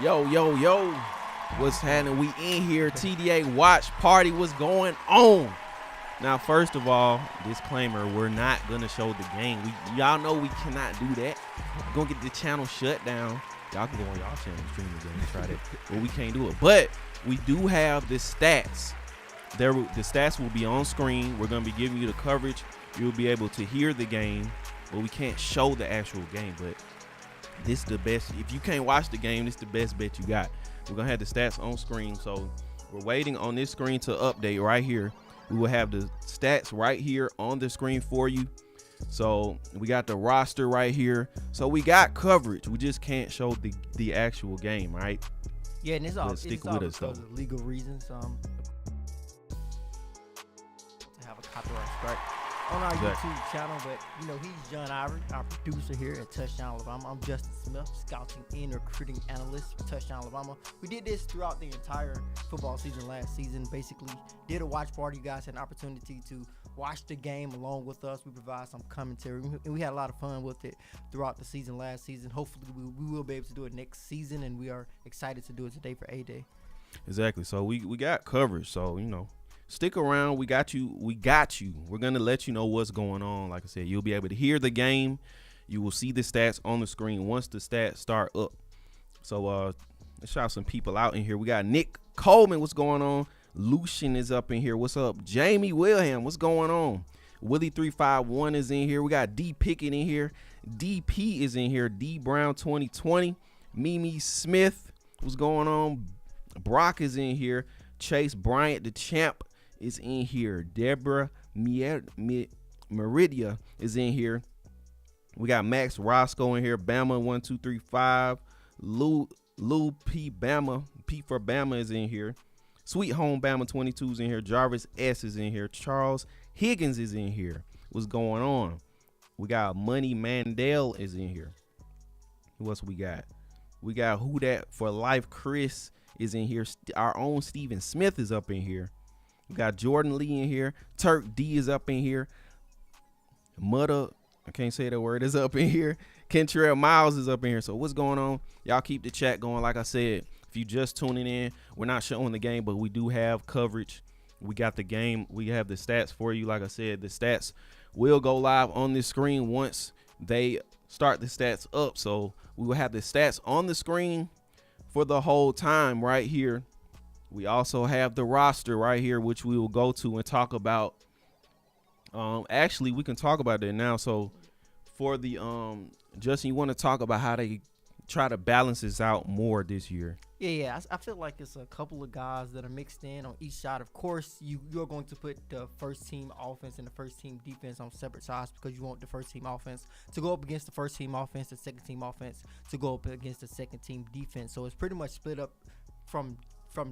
Yo, yo, yo. What's happening? We in here. TDA watch party. What's going on? Now, first of all, disclaimer, we're not going to show the game. Y'all know we cannot do that. We're going to get the channel shut down. Y'all can go on y'all channel and stream the game and try that. But we can't do it. But we do have the stats. The stats will be on screen. We're going to be giving you the coverage. You'll be able to hear the game. But we can't show the actual game. But this is the best. If you can't watch the game, this is the best bet you got. We're going to have the stats on screen. So we're waiting on this screen to update right here. We will have the stats right here on the screen for you. So we got the roster right here. So we got coverage. We just can't show the actual game, right? Yeah, and it's all stick with us because of legal reasons. To have a copyright strike on our YouTube channel, but you know he's John Ivory, our producer here at Touchdown Alabama. I'm Justin Smith, scouting and recruiting analyst for Touchdown Alabama. We did this throughout the entire football season last season. Basically, did a watch party. You guys had an opportunity to watch the game along with us. We provide some commentary, and we had a lot of fun with it throughout the season last season. Hopefully, we will be able to do it next season, and we are excited to do it today for A-Day. Exactly. So we got coverage. So you know. Stick around. We got you. We're going to let you know what's going on. Like I said, you'll be able to hear the game. You will see the stats on the screen once the stats start up. So let's shout some people out in here. We got Nick Coleman. What's going on? Lucian is up in here. What's up? Jamie Wilhelm. What's going on? Willie351 is in here. We got D Pickett in here. DP is in here. D Brown 2020. Mimi Smith. What's going on? Brock is in here. Chase Bryant, the champ, is in here. Deborah Meridia is in here. We got Max Roscoe in here. Bama 1235. Lou P Bama. P for Bama is in here. Sweet Home Bama 22 is in here. Jarvis S is in here. Charles Higgins is in here. What's going on? We got Money Mandel is in here. Who else we got? We got Who Dat for Life. Chris is in here. Our own Steven Smith is up in here. We got Jordan Lee in here. Turk D is up in here. Mudda, I can't say that word, is up in here. Kentrell Miles is up in here. So what's going on? Y'all keep the chat going. Like I said, if you just tuning in, we're not showing the game, but we do have coverage. We got the game. We have the stats for you. Like I said, the stats will go live on this screen once they start the stats up. So we will have the stats on the screen for the whole time right here. We also have the roster right here, which we will go to and talk about. Actually, we can talk about that now. So for the Justin, you want to talk about how they try to balance this out more this year? Yeah. I feel like it's a couple of guys that are mixed in on each side. Of course, you're going to put the first team offense and the first team defense on separate sides because you want the first team offense to go up against the first team offense, the second team offense to go up against the second team defense. So it's pretty much split up from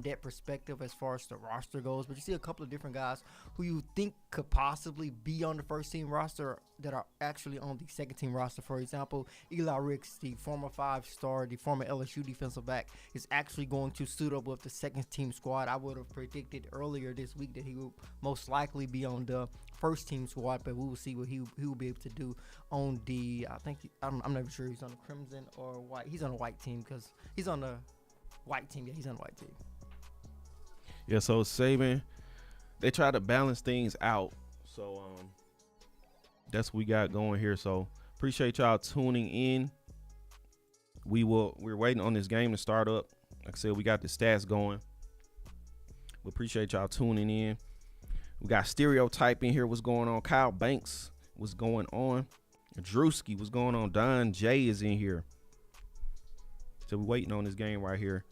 that perspective as far as the roster goes. But you see a couple of different guys who you think could possibly be on the first team roster that are actually on the second team roster. For example, Eli Ricks, the former 5-star, the former LSU defensive back, is actually going to suit up with the second team squad. I would have predicted earlier this week that he will most likely be on the first team squad, but we will see what he will be able to do on the, I'm never sure he's on the Crimson or white. He's on a white team because he's on the white team. Yeah, he's on the white team. Yeah, so Saban, they try to balance things out. So that's what we got going here. So appreciate y'all tuning in. We're waiting on this game to start up. Like I said, we got the stats going. We appreciate y'all tuning in. We got Stereotype in here. What's going on? Kyle Banks, what's going on? Drewski, what's going on? Don J is in here. So we're waiting on this game right here.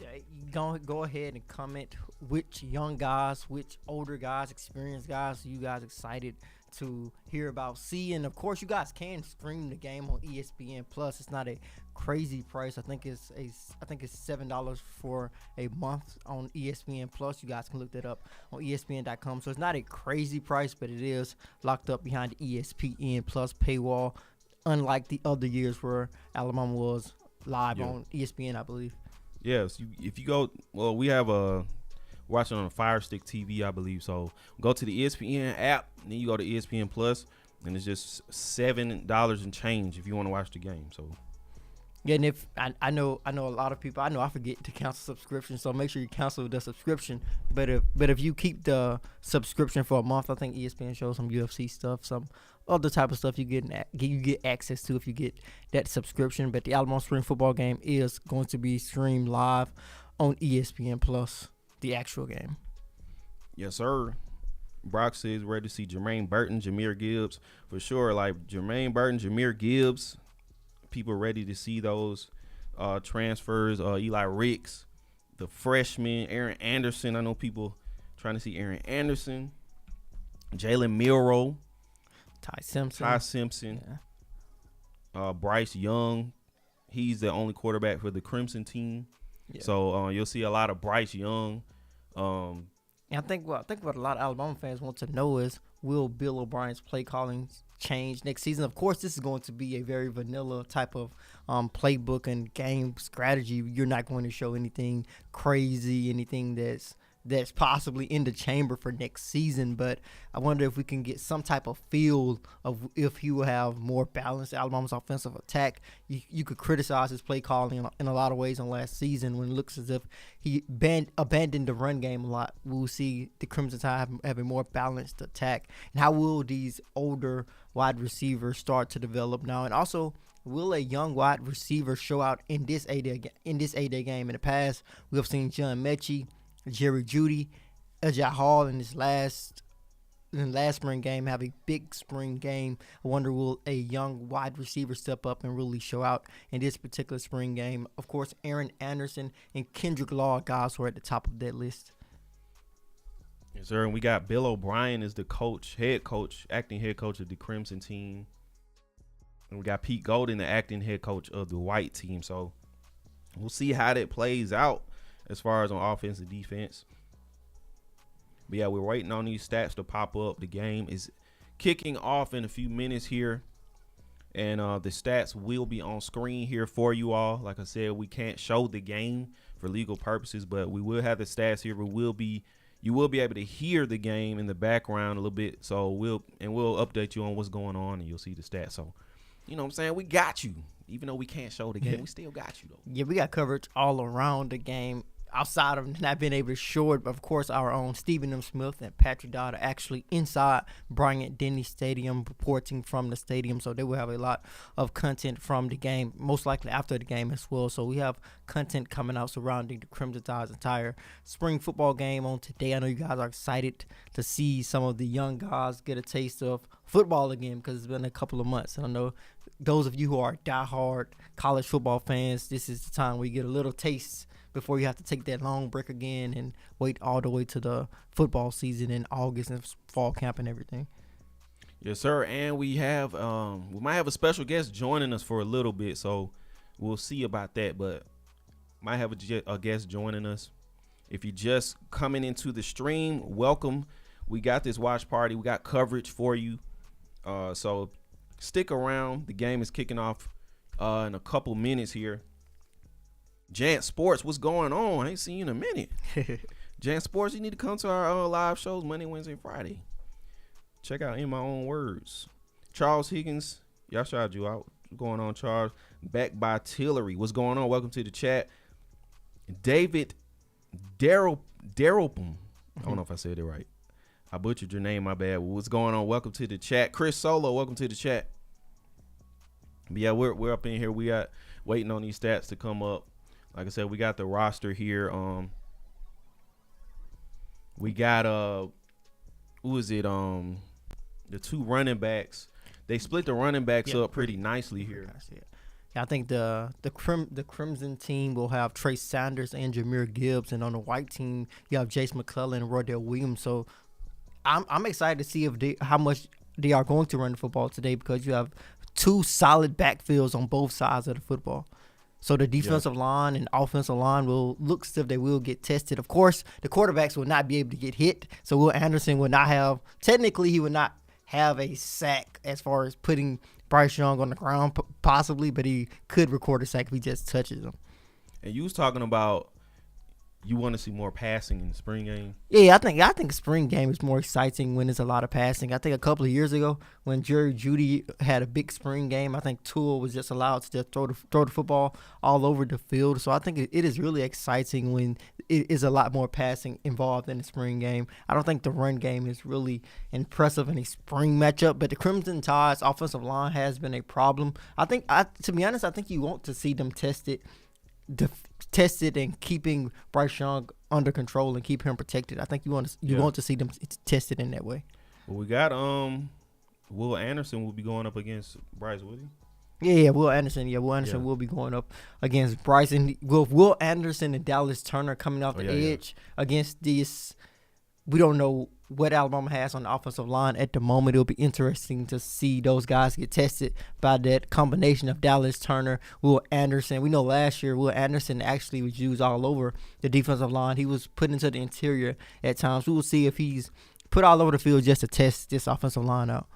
Yeah, go ahead and comment which young guys, which older guys, experienced guys you guys excited to hear about. See, and of course you guys can stream the game on ESPN Plus. It's not a crazy price. I think it's $7 for a month on ESPN Plus. You guys can look that up on ESPN.com. So it's not a crazy price, but it is locked up behind the ESPN Plus paywall, unlike the other years where Alabama was live on ESPN, I believe. Yes, if you go, well, we have watching on a Fire Stick TV, I believe. So go to the ESPN app, and then you go to ESPN Plus, and it's just $7 and change if you want to watch the game. So Yeah, and if I know a lot of people, I forget to cancel subscription, so make sure you cancel the subscription. But if you keep the subscription for a month, I think ESPN shows some UFC stuff, some other type of stuff you get access to if you get that subscription. But the Alabama Spring football game is going to be streamed live on ESPN Plus, the actual game. Yes, sir. Brock says ready to see Jermaine Burton, Jahmyr Gibbs for sure. Like Jermaine Burton, Jahmyr Gibbs. People ready to see those transfers. Eli Ricks, the freshman, Aaron Anderson. I know people trying to see Aaron Anderson. Jaylen Miller, Ty Simpson. Yeah. Bryce Young. He's the only quarterback for the Crimson team. Yeah. So you'll see a lot of Bryce Young. And I think what a lot of Alabama fans want to know is, will Bill O'Brien's play calling change next season? Of course, this is going to be a very vanilla type of playbook and game strategy. You're not going to show anything crazy, anything that's possibly in the chamber for next season. But I wonder if we can get some type of feel of if he will have more balance Alabama's offensive attack. You could criticize his play calling in a lot of ways on last season when it looks as if he abandoned the run game a lot. We'll see the Crimson Tide have a more balanced attack. And how will these older wide receivers start to develop now? And also, will a young wide receiver show out in this A-Day game? In the past, we have seen John Mechie, Jerry Jeudy, Ejah Hall in the last spring game have a big spring game. I wonder, will a young wide receiver step up and really show out in this particular spring game? Of course, Aaron Anderson and Kendrick Law, guys who are at the top of that list. Yes, sir. And we got Bill O'Brien as the acting head coach of the Crimson team. And we got Pete Golden, the acting head coach of the White team. So we'll see how that plays out as far as on offense and defense. But yeah, we're waiting on these stats to pop up. The game is kicking off in a few minutes here. And the stats will be on screen here for you all. Like I said, we can't show the game for legal purposes, but we will have the stats here. You will be able to hear the game in the background a little bit. So we'll update you on what's going on, and you'll see the stats. So, you know what I'm saying? We got you. Even though we can't show the game, we still got you, though. Yeah, we got coverage all around the game. Outside of not being able to show it, but of course our own Stephen M. Smith and Patrick Dodd are actually inside Bryant-Denny Stadium reporting from the stadium, so they will have a lot of content from the game, most likely after the game as well. So we have content coming out surrounding the Crimson Tide's entire spring football game on today. I know you guys are excited to see some of the young guys get a taste of football again because it's been a couple of months. And I know those of you who are diehard college football fans, this is the time where you get a little taste before you have to take that long break again and wait all the way to the football season in August and fall camp and everything. Yes, sir. And we might have a special guest joining us for a little bit, so we'll see about that. But might have a guest joining us. If you're just coming into the stream, welcome. We got this watch party. We got coverage for you. So stick around. The game is kicking off in a couple minutes here. Jant Sports, what's going on? I ain't seen you in a minute. Jant Sports, you need to come to our live shows Monday, Wednesday, and Friday. Check out In My Own Words. Charles Higgins, y'all shouted you out. What's going on, Charles? Back by Tillery. What's going on? Welcome to the chat. David Darrelpum. I don't know if I said it right. I butchered your name, my bad. What's going on? Welcome to the chat. Chris Solo, welcome to the chat. But yeah, we're up in here. We got waiting on these stats to come up. Like I said, we got the roster here. We got who is it? The two running backs. They split the running backs up pretty nicely here. Yeah, I think the Crimson team will have Trace Sanders and Jahmyr Gibbs, and on the White team you have Jace McClellan and Rodell Williams. So I'm excited to see how much they are going to run the football today, because you have two solid backfields on both sides of the football. So the defensive line and offensive line will look as if they will get tested. Of course, the quarterbacks will not be able to get hit. So Will Anderson will not have – technically, he would not have a sack as far as putting Bryce Young on the ground possibly, but he could record a sack if he just touches him. And you was talking about You want to see more passing in the spring game? Yeah, I think spring game is more exciting when there's a lot of passing. I think a couple of years ago when Jerry Jeudy had a big spring game, I think Tua was just allowed to just throw the football all over the field. So I think it is really exciting when it is a lot more passing involved in the spring game. I don't think the run game is really impressive in a spring matchup, but the Crimson Tide's offensive line has been a problem. To be honest, I think you want to see them tested and keeping Bryce Young under control and keep him protected. I think you want to see them tested in that way. Well, we got Will Anderson will be going up against Bryce, will he? Yeah, Will Anderson. Yeah, Will Anderson will be going up against Bryce. And Will Anderson and Dallas Turner coming off the edge against this. We don't know what Alabama has on the offensive line at the moment. It'll be interesting to see those guys get tested by that combination of Dallas Turner, Will Anderson. We know last year Will Anderson actually was used all over the defensive line. He was put into the interior at times. We will see if he's put all over the field just to test this offensive line out.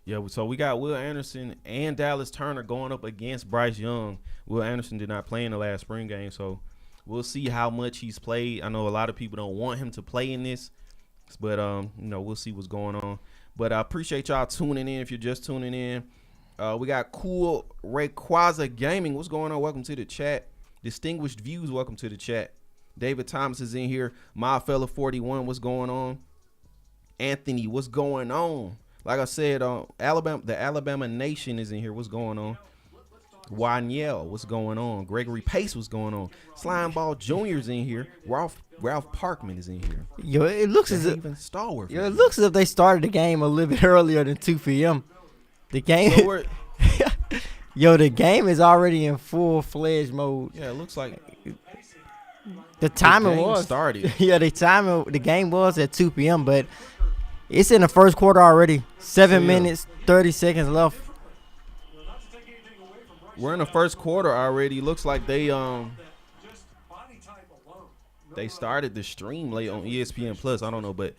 Yeah, so we got Will Anderson and Dallas Turner going up against Bryce Young. Will Anderson did not play in the last spring game, so we'll see how much he's played. I know a lot of people don't want him to play in this, but we'll see what's going on. But I appreciate y'all tuning in. If you're just tuning in, we got Cool Rayquaza Gaming. What's going on? Welcome to the chat. Distinguished Views, welcome to the chat. David Thomas is in here. My fella 41, what's going on? Anthony, what's going on? Like I said, the Alabama Nation is in here. What's going on? Waniel, what's going on? Gregory Pace, what's going on? Slimeball Jr.'s in here. Ralph Parkman is in here. Yo, it looks as if Stalwart. It looks as if they started the game a little bit earlier than 2 p.m. The game, the game is already in full-fledged mode. Yeah, it looks like the timing was started. Yeah, the game was at 2 p.m., but it's in the first quarter already. 7 minutes, 30 seconds left. We're in the first quarter already. Looks like they started the stream late on ESPN Plus. I don't know, but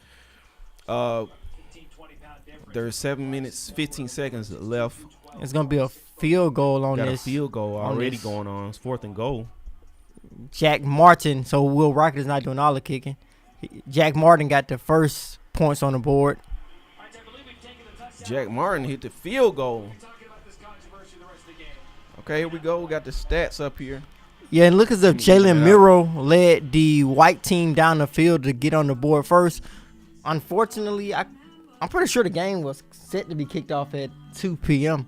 there's 7 minutes, 15 seconds left. It's gonna be a field goal on Got this. A field goal already going on. It's 4th and goal. Jack Martin. So Will Rocket is not doing all the kicking. Jack Martin got the first points on the board. Jack Martin hit the field goal. Okay, here we go. We got the stats up here. Yeah, and look as if Jaylen Miller led the white team down the field to get on the board first. Unfortunately, I'm pretty sure the game was set to be kicked off at 2 p.m.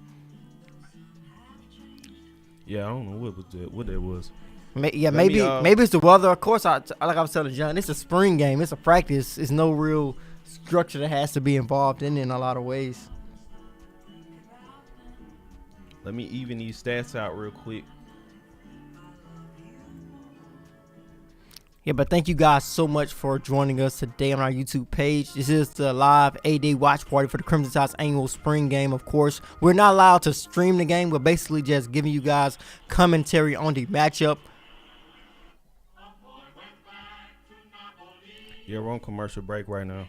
Yeah, I don't know what that was. Maybe it's the weather. Of course, like I was telling John, it's a spring game. It's a practice. It's no real structure that has to be involved in a lot of ways. Let me even these stats out real quick. Yeah, but thank you guys so much for joining us today on our YouTube page. This is the live 8-day watch party for the Crimson Tide's annual spring game, of course. We're not allowed to stream the game. We're basically just giving you guys commentary on the matchup. Yeah, we're on commercial break right now.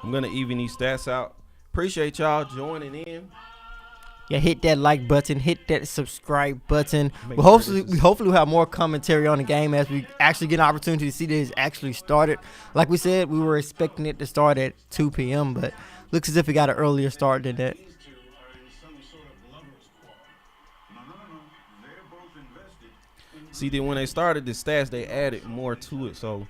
I'm going to even these stats out. Appreciate y'all joining in. Yeah, hit that like button, hit that subscribe button. Hopefully we'll have more commentary on the game as we actually get an opportunity to see that it's actually started. Like we said, we were expecting it to start at 2 p.m., but looks as if we got an earlier start than that. See, then when they started the stats, they added more to it, so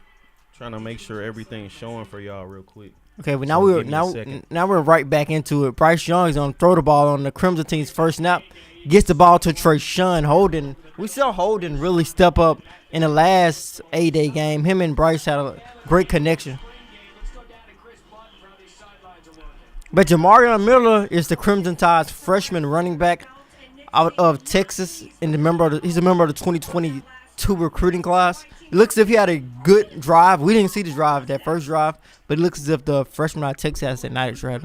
trying to make sure everything's showing for y'all real quick. Okay, but now we're right back into it. Bryce Young is going to throw the ball on the Crimson team's first snap. Gets the ball to Trayshawn Holden. We saw Holden really step up in the last 8-day game. Him and Bryce had a great connection. But Jaylen Miller is the Crimson Tide's freshman running back out of Texas, and he's a member of the 2022 recruiting class. It looks as if he had a good drive. We didn't see the drive, that first drive, but it looks as if the freshman out of Texas has a nice drive.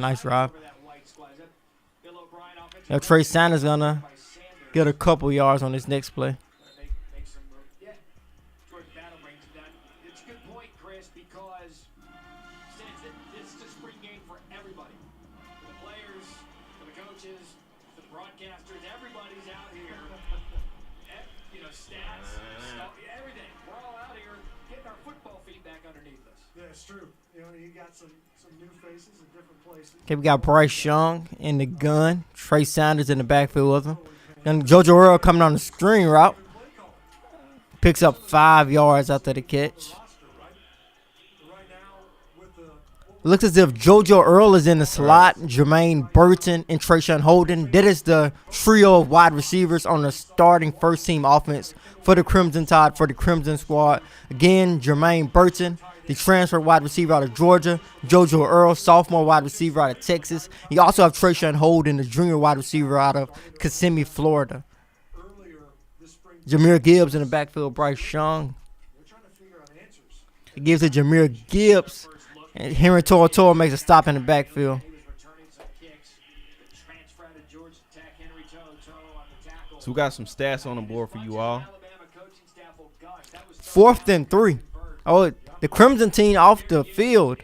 Now Trey Sanders gonna get a couple yards on this next play. players, for the coaches, for the broadcasters, everybody's out here. Stats, everything. We're all out here getting our football feet back underneath us. Yeah, it's true. You got some new faces in different places. Okay, we got Bryce Young in the gun. Trey Sanders in the backfield with him. Then JoJo Earl coming on the screen route. Picks up 5 yards after the catch. Looks as if JoJo Earl is in the slot. Jermaine Burton and Trayshawn Holden. That is the trio of wide receivers on the starting first-team offense for the Crimson Tide, for the Crimson Squad. Again, Jermaine Burton, the transfer wide receiver out of Georgia. JoJo Earl, sophomore wide receiver out of Texas. You also have Trayshawn Holden, the junior wide receiver out of Kissimmee, Florida. Jahmyr Gibbs in the backfield. Bryce Young. He gives it Jahmyr Gibbs. And Henry Toro makes a stop in the backfield. So we got some stats on the board for you all. 4th and 3. Oh, the Crimson team off the field.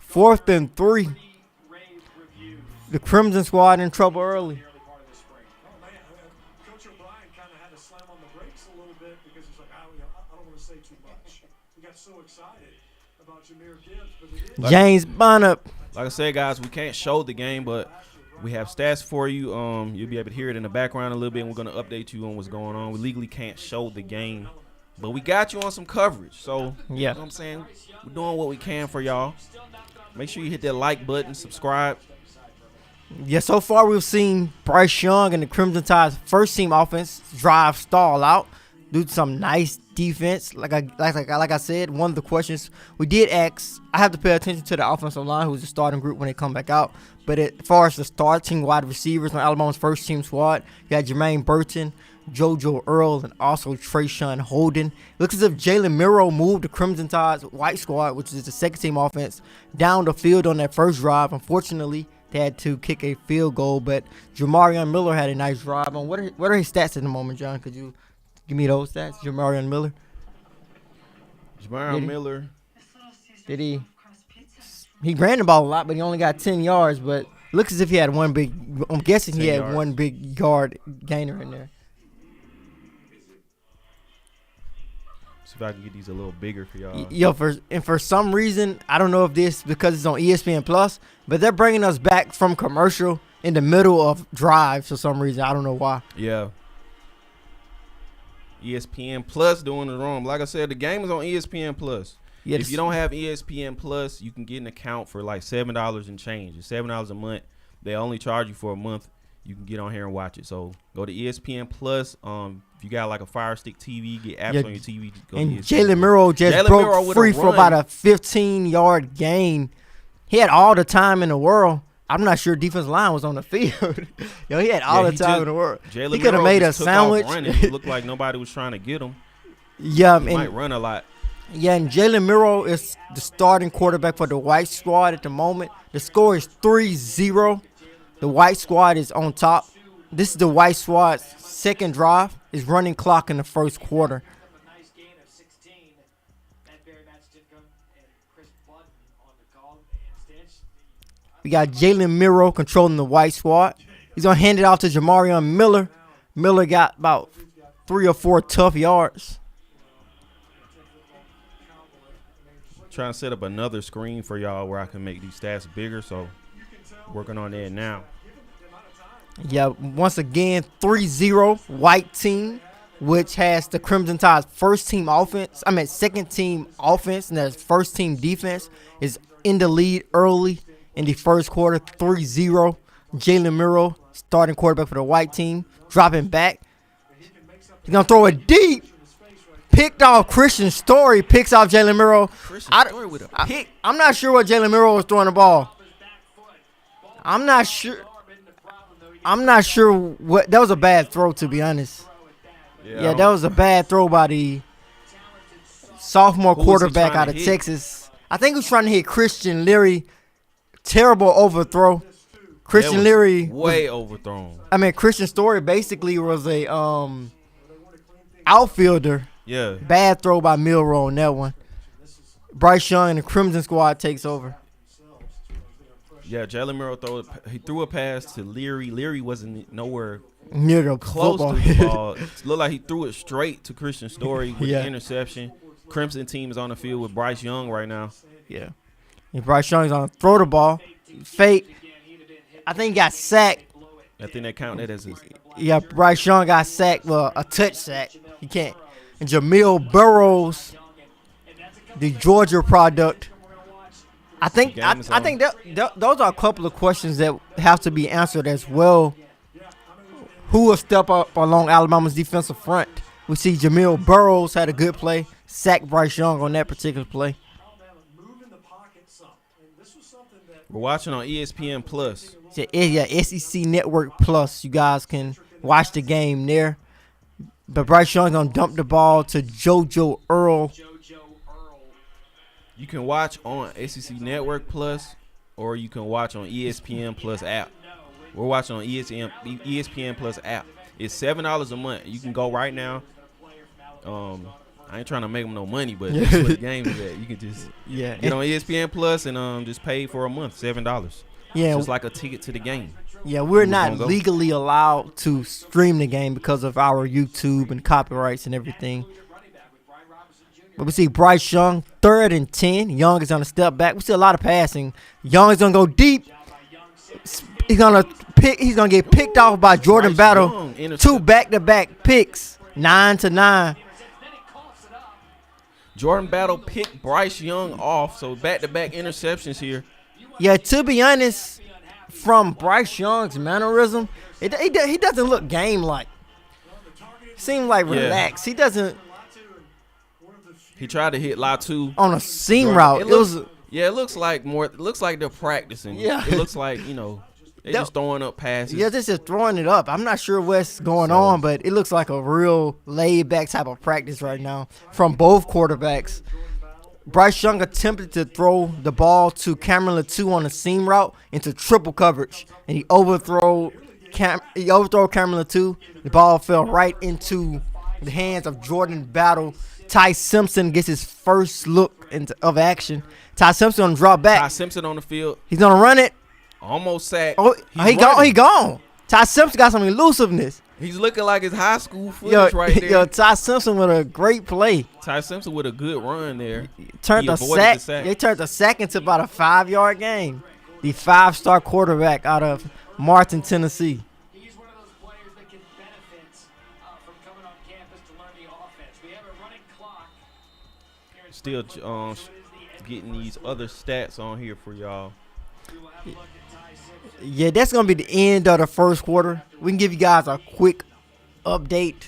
4th and 3. The Crimson Squad in trouble early. Coach O'Brien kind of had to slam on the brakes a little bit because he's like, I don't want to say too much. He got so excited about Jahmyr Gibbs, but it is. James Bonner. Like I said, guys, we can't show the game, but we have stats for you. You'll be able to hear it in the background a little bit, and we're going to update you on what's going on. We legally can't show the game, but we got you on some coverage. So, Yeah. You know what I'm saying? We're doing what we can for y'all. Make sure you hit that like button, subscribe. Yeah, so far we've seen Bryce Young and the Crimson Tide's first-team offense drive stall out, do some nice defense. Like I said, one of the questions we did ask, I have to pay attention to the offensive line, who's the starting group when they come back out. But as far as the starting wide receivers on Alabama's first-team squad, you had Jermaine Burton, JoJo Earl, and also Trayshawn Holden. Looks as if Jaylen Miller moved the Crimson Tide's white squad, which is the second-team offense, down the field on that first drive. Unfortunately, they had to kick a field goal, but Jamarion Miller had a nice drive. On what are his stats at the moment, John? Could you give me those stats, Jamarion Miller? Jamarion Miller. Did he ran the ball a lot, but he only got 10 yards. But looks as if he had one big. I'm guessing he had one big yard gainer in there. See if I can get these a little bigger for y'all. Yo, for some reason, I don't know if this because it's on ESPN Plus, but they're bringing us back from commercial in the middle of drives for some reason. I don't know why. Yeah. ESPN Plus doing it wrong. Like I said, the game is on ESPN Plus. Yeah, if you don't have ESPN Plus, you can get an account for like $7 and change. It's $7 a month. They only charge you for a month. You can get on here and watch it. So go to ESPN Plus. If you got like a Fire Stick TV, get apps on your TV. And Jaylen Miller just broke free for about a 15-yard gain. He had all the time in the world. I'm not sure defensive line was on the field. Yo, he had all the time in the world. He could have made a sandwich. It looked like nobody was trying to get him. Yeah, he might run a lot. Yeah, and Jaylen Miller is the starting quarterback for the white squad at the moment. The score is 3-0. The white squad is on top. This is the white squad's second drive. Is running clock in the first quarter. We got Jaylen Miller controlling the white squad. He's going to hand it off to Jamarion Miller. Miller got about 3 or 4 tough yards. Trying to set up another screen for y'all where I can make these stats bigger. So working on that now. Yeah, once again, 3-0 white team, which has the Crimson Tide's second team offense, and their first team defense is in the lead early in the first quarter, 3-0. Jaylen Miller, starting quarterback for the white team, dropping back. He's going to throw it deep. Picked off Christian Story, picks off Jaylen Miller. I'm not sure what Jaylen Miller was throwing the ball. I'm not sure what that was a bad throw, to be honest. Yeah, that was a bad throw by the sophomore quarterback out of Texas. I think he was trying to hit Christian Leary. Terrible overthrow. Christian Leary way overthrown. I mean, Christian Story basically was a outfielder. Yeah. Bad throw by Milroe on that one. Bryce Young and the Crimson Squad takes over. Yeah, Jaylen Miller threw a pass to Leary. Leary wasn't nowhere Near the close football. to the ball. It looked like he threw it straight to Christian Story with Yeah. the interception. Crimson team is on the field with Bryce Young right now. Yeah. And Bryce Young's on throw the ball. Fake. I think he got sacked. I think they count that as his. Yeah, Bryce Young got sacked. Well, a touch sack. He can't. And Jamil Burrows, the Georgia product. I think Game is I on. think those are a couple of questions that have to be answered as well. Who will step up along Alabama's defensive front? We see Jamil Burrows had a good play, sacked Bryce Young on that particular play. We're watching on ESPN Plus. Yeah, SEC Network Plus. You guys can watch the game there. But Bryce Young's gonna dump the ball to JoJo Earl. You can watch on SEC Network Plus, or you can watch on ESPN Plus app. We're watching on ESPN Plus app. It's $7 a month. You can go right now. I ain't trying to make them no money, but that's what the game is at. You can just get on ESPN Plus and just pay for a month, $7. Yeah, Just like a ticket to the game. yeah, we're Who's not gonna go? legally allowed to stream the game because of our YouTube and copyrights and everything. But we see Bryce Young, 3rd and 10. Young is on a step back. We see a lot of passing. Young is gonna go deep. He's gonna get picked off by Jordan Bryce Battle. Young intercept- 2 back-to-back picks, 9-9. Jordan Battle picked Bryce Young off, so back-to-back interceptions here. Yeah, to be honest, from Bryce Young's mannerism, he doesn't look game-like. Seems like Yeah. relaxed. He doesn't He tried to hit Latu. on a seam Jordan- route. It It was looks like more. It looks like they're practicing. Yeah. It looks like they're just throwing up passes. yeah, this is throwing it up. I'm not sure what's going on, but it looks like a real laid-back type of practice right now from both quarterbacks. Bryce Young attempted to throw the ball to Cameron Latu on a seam route into triple coverage, and he overthrew Cameron Latu. The ball fell right into the hands of Jordan Battle. Ty Simpson gets his first look of action. Ty Simpson gonna drop back. Ty Simpson on the field, He's gonna run it. almost sacked. Oh, He's he gone. running. He gone. Ty Simpson got some elusiveness. He's looking like his high school footage right there. Yo, Ty Simpson with a great play. Ty Simpson with a good run there. Turned He a avoided sack. the sack. They turned the sack into about a 5-yard game. The 5-star quarterback out of Martin, Tennessee. He's one of those players that can benefit from coming on campus to learn the offense. We have a running clock. here in Still spring football, so it is the getting these other stats on here for y'all. We will have a look at Ty Simpson. Yeah, that's going to be the end of the first quarter. We can give you guys a quick update.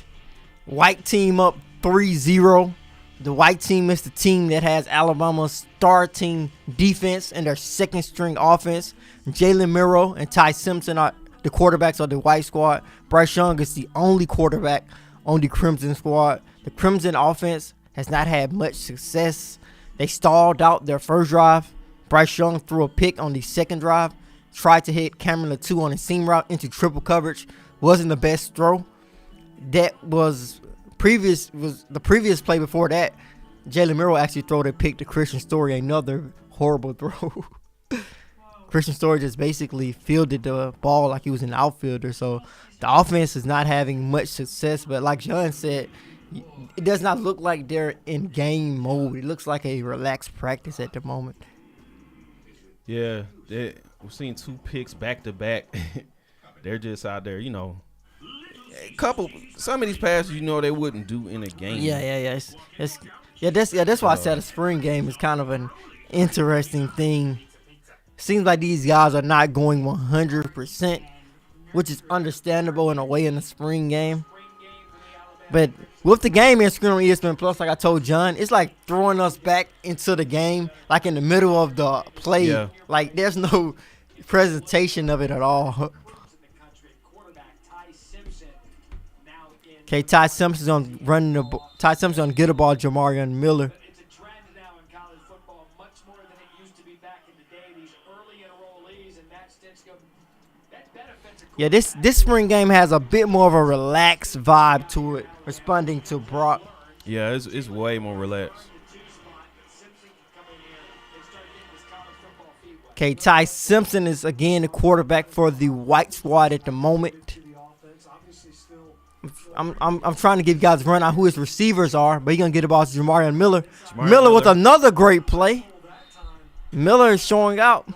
White team up 3-0. The white team is the team that has Alabama's starting defense and their second string offense. Jaylen Miller and Ty Simpson are the quarterbacks of the white squad. Bryce Young is the only quarterback on the Crimson squad. The Crimson offense has not had much success. They stalled out their first drive. Bryce Young threw a pick on the second drive. Tried to hit Cameron Latu on a seam route into triple coverage. Wasn't the best throw. That was the previous play before that. Jaylen Miller actually threw a pick to Christian Story, another horrible throw. Christian Story just basically fielded the ball like he was an outfielder. So the offense is not having much success. But like John said, it does not look like they're in game mode. It looks like a relaxed practice at the moment. Yeah, we've seen 2 picks back to back. They're just out there, some of these passes, they wouldn't do in a game. Yeah. That's why I said a spring game is kind of an interesting thing. Seems like these guys are not going 100%, which is understandable in a way in the spring game. But with the game being screen on ESPN Plus, like I told John, it's like throwing us back into the game, like in the middle of the play. Yeah. Like there's no presentation of it at all. Okay, Ty Simpson's on running the. Ty Simpson's on get a ball. Jamarion Miller. It's a trend now in college football, much more than it used to be back in the day. These early enrollees and Matt Stinchcomb, that benefits a Yeah, this spring game has a bit more of a relaxed vibe to it, responding to Brock. Yeah, it's way more relaxed. Okay, Ty Simpson is again the quarterback for the white squad at the moment. I'm trying to give you guys a run on who his receivers are, but he's gonna get the ball to Jamarian Miller. Miller with another great play. Miller is showing out.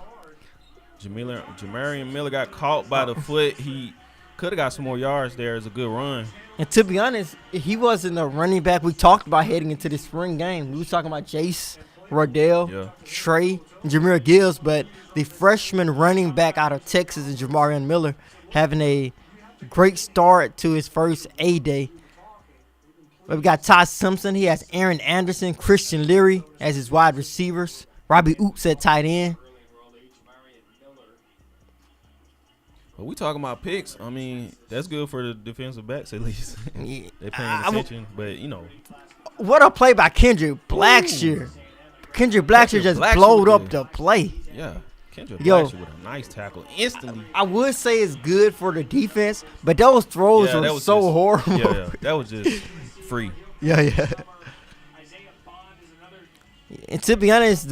Jamarian Miller got caught by the foot. He could have got some more yards there. It's a good run. And to be honest, he wasn't a running back we talked about heading into the spring game. We were talking about Jace, Rodell, Trey, and Jameer Gibbs, but the freshman running back out of Texas is Jamarian Miller having a great start to his first A-Day. But we got Ty Simpson. He has Aaron Anderson, Christian Leary as his wide receivers. Robbie Oops at tight end. But we talking about picks. I mean, that's good for the defensive backs at least. They're paying attention. But, you know. What a play by Kendrick Blackshear. Kendrick Blackshear just blowed up the play. Yeah. Kendrick Blackshear with a nice tackle instantly. I would say it's good for the defense, but those throws were so horrible. Yeah, that was just free. Yeah. And to be honest,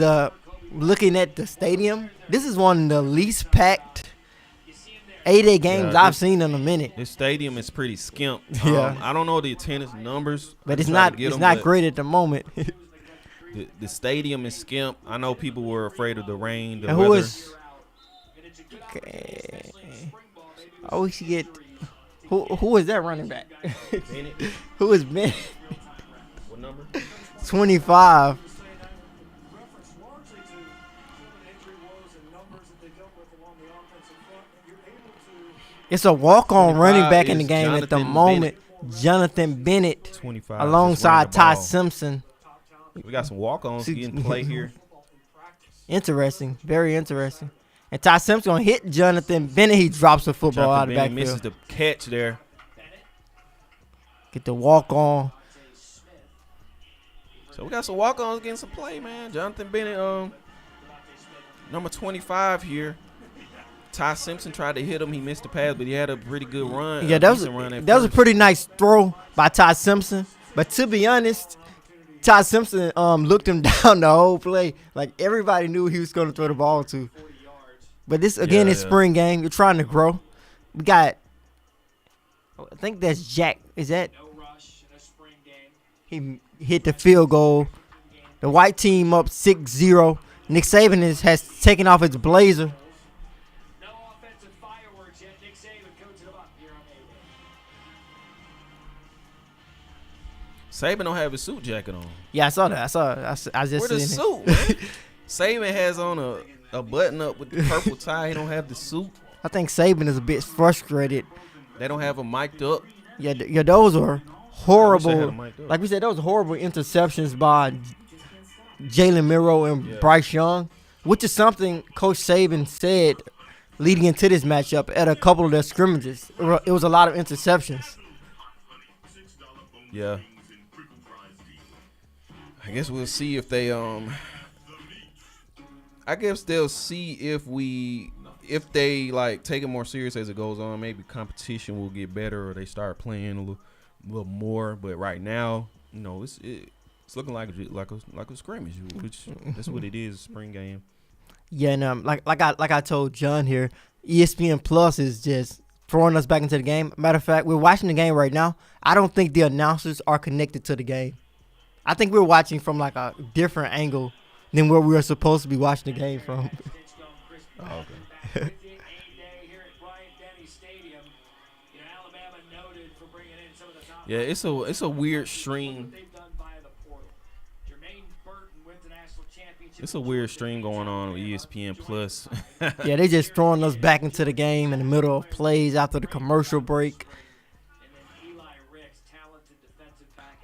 looking at the stadium, this is one of the least packed A-Day games I've seen in a minute. This stadium is pretty skimp. Yeah. I don't know the attendance numbers, but it's not great at the moment. The stadium is skimp. I know people were afraid of the rain, the and weather. We should get who is that running back? Bennett. Who is Bennett? What number? 25. It's a walk-on running back in the game at the moment. Jonathan Bennett 25 alongside Ty Simpson. We got some walk-ons getting play here. Interesting. Very interesting. And Ty Simpson going to hit Jonathan Bennett. He drops the football out of the backfield. Misses the catch there. Get the walk-on. So we got some walk-ons getting some play, man. Jonathan Bennett, number 25 here. Ty Simpson tried to hit him. He missed the pass, but he had a pretty good run. Yeah, that was a pretty nice throw by Ty Simpson. But to be honest, Ty Simpson looked him down the whole play. Like, everybody knew he was going to throw the ball to. But this, again, is spring game. You're trying to grow. We got, I think that's Jack. Is that? He hit the field goal. The white team up 6-0. Nick Saban has taken off his blazer. Saban don't have his suit jacket on. Yeah, I saw that. I just Where the suit, man? Saban has on a button up with the purple tie. He don't have the suit. I think Saban is a bit frustrated. They don't have him mic'd up. Yeah, those are horrible. Like we said, those are horrible interceptions by Jaylen Miller and Bryce Young, which is something Coach Saban said leading into this matchup at a couple of their scrimmages. It was a lot of interceptions. Yeah. I guess we'll see if they I guess they'll see if they like take it more serious as it goes on. Maybe competition will get better or they start playing a little more. But right now, you know, it's looking like a scrimmage, which that's what it is, spring game. Yeah, and like I told John here, ESPN Plus is just throwing us back into the game. Matter of fact, we're watching the game right now. I don't think the announcers are connected to the game. I think we're watching from like a different angle than where we were supposed to be watching the game from. Oh, okay. Yeah, it's a weird stream. It's a weird stream going on with ESPN Plus. Yeah, they just throwing us back into the game in the middle of plays after the commercial break.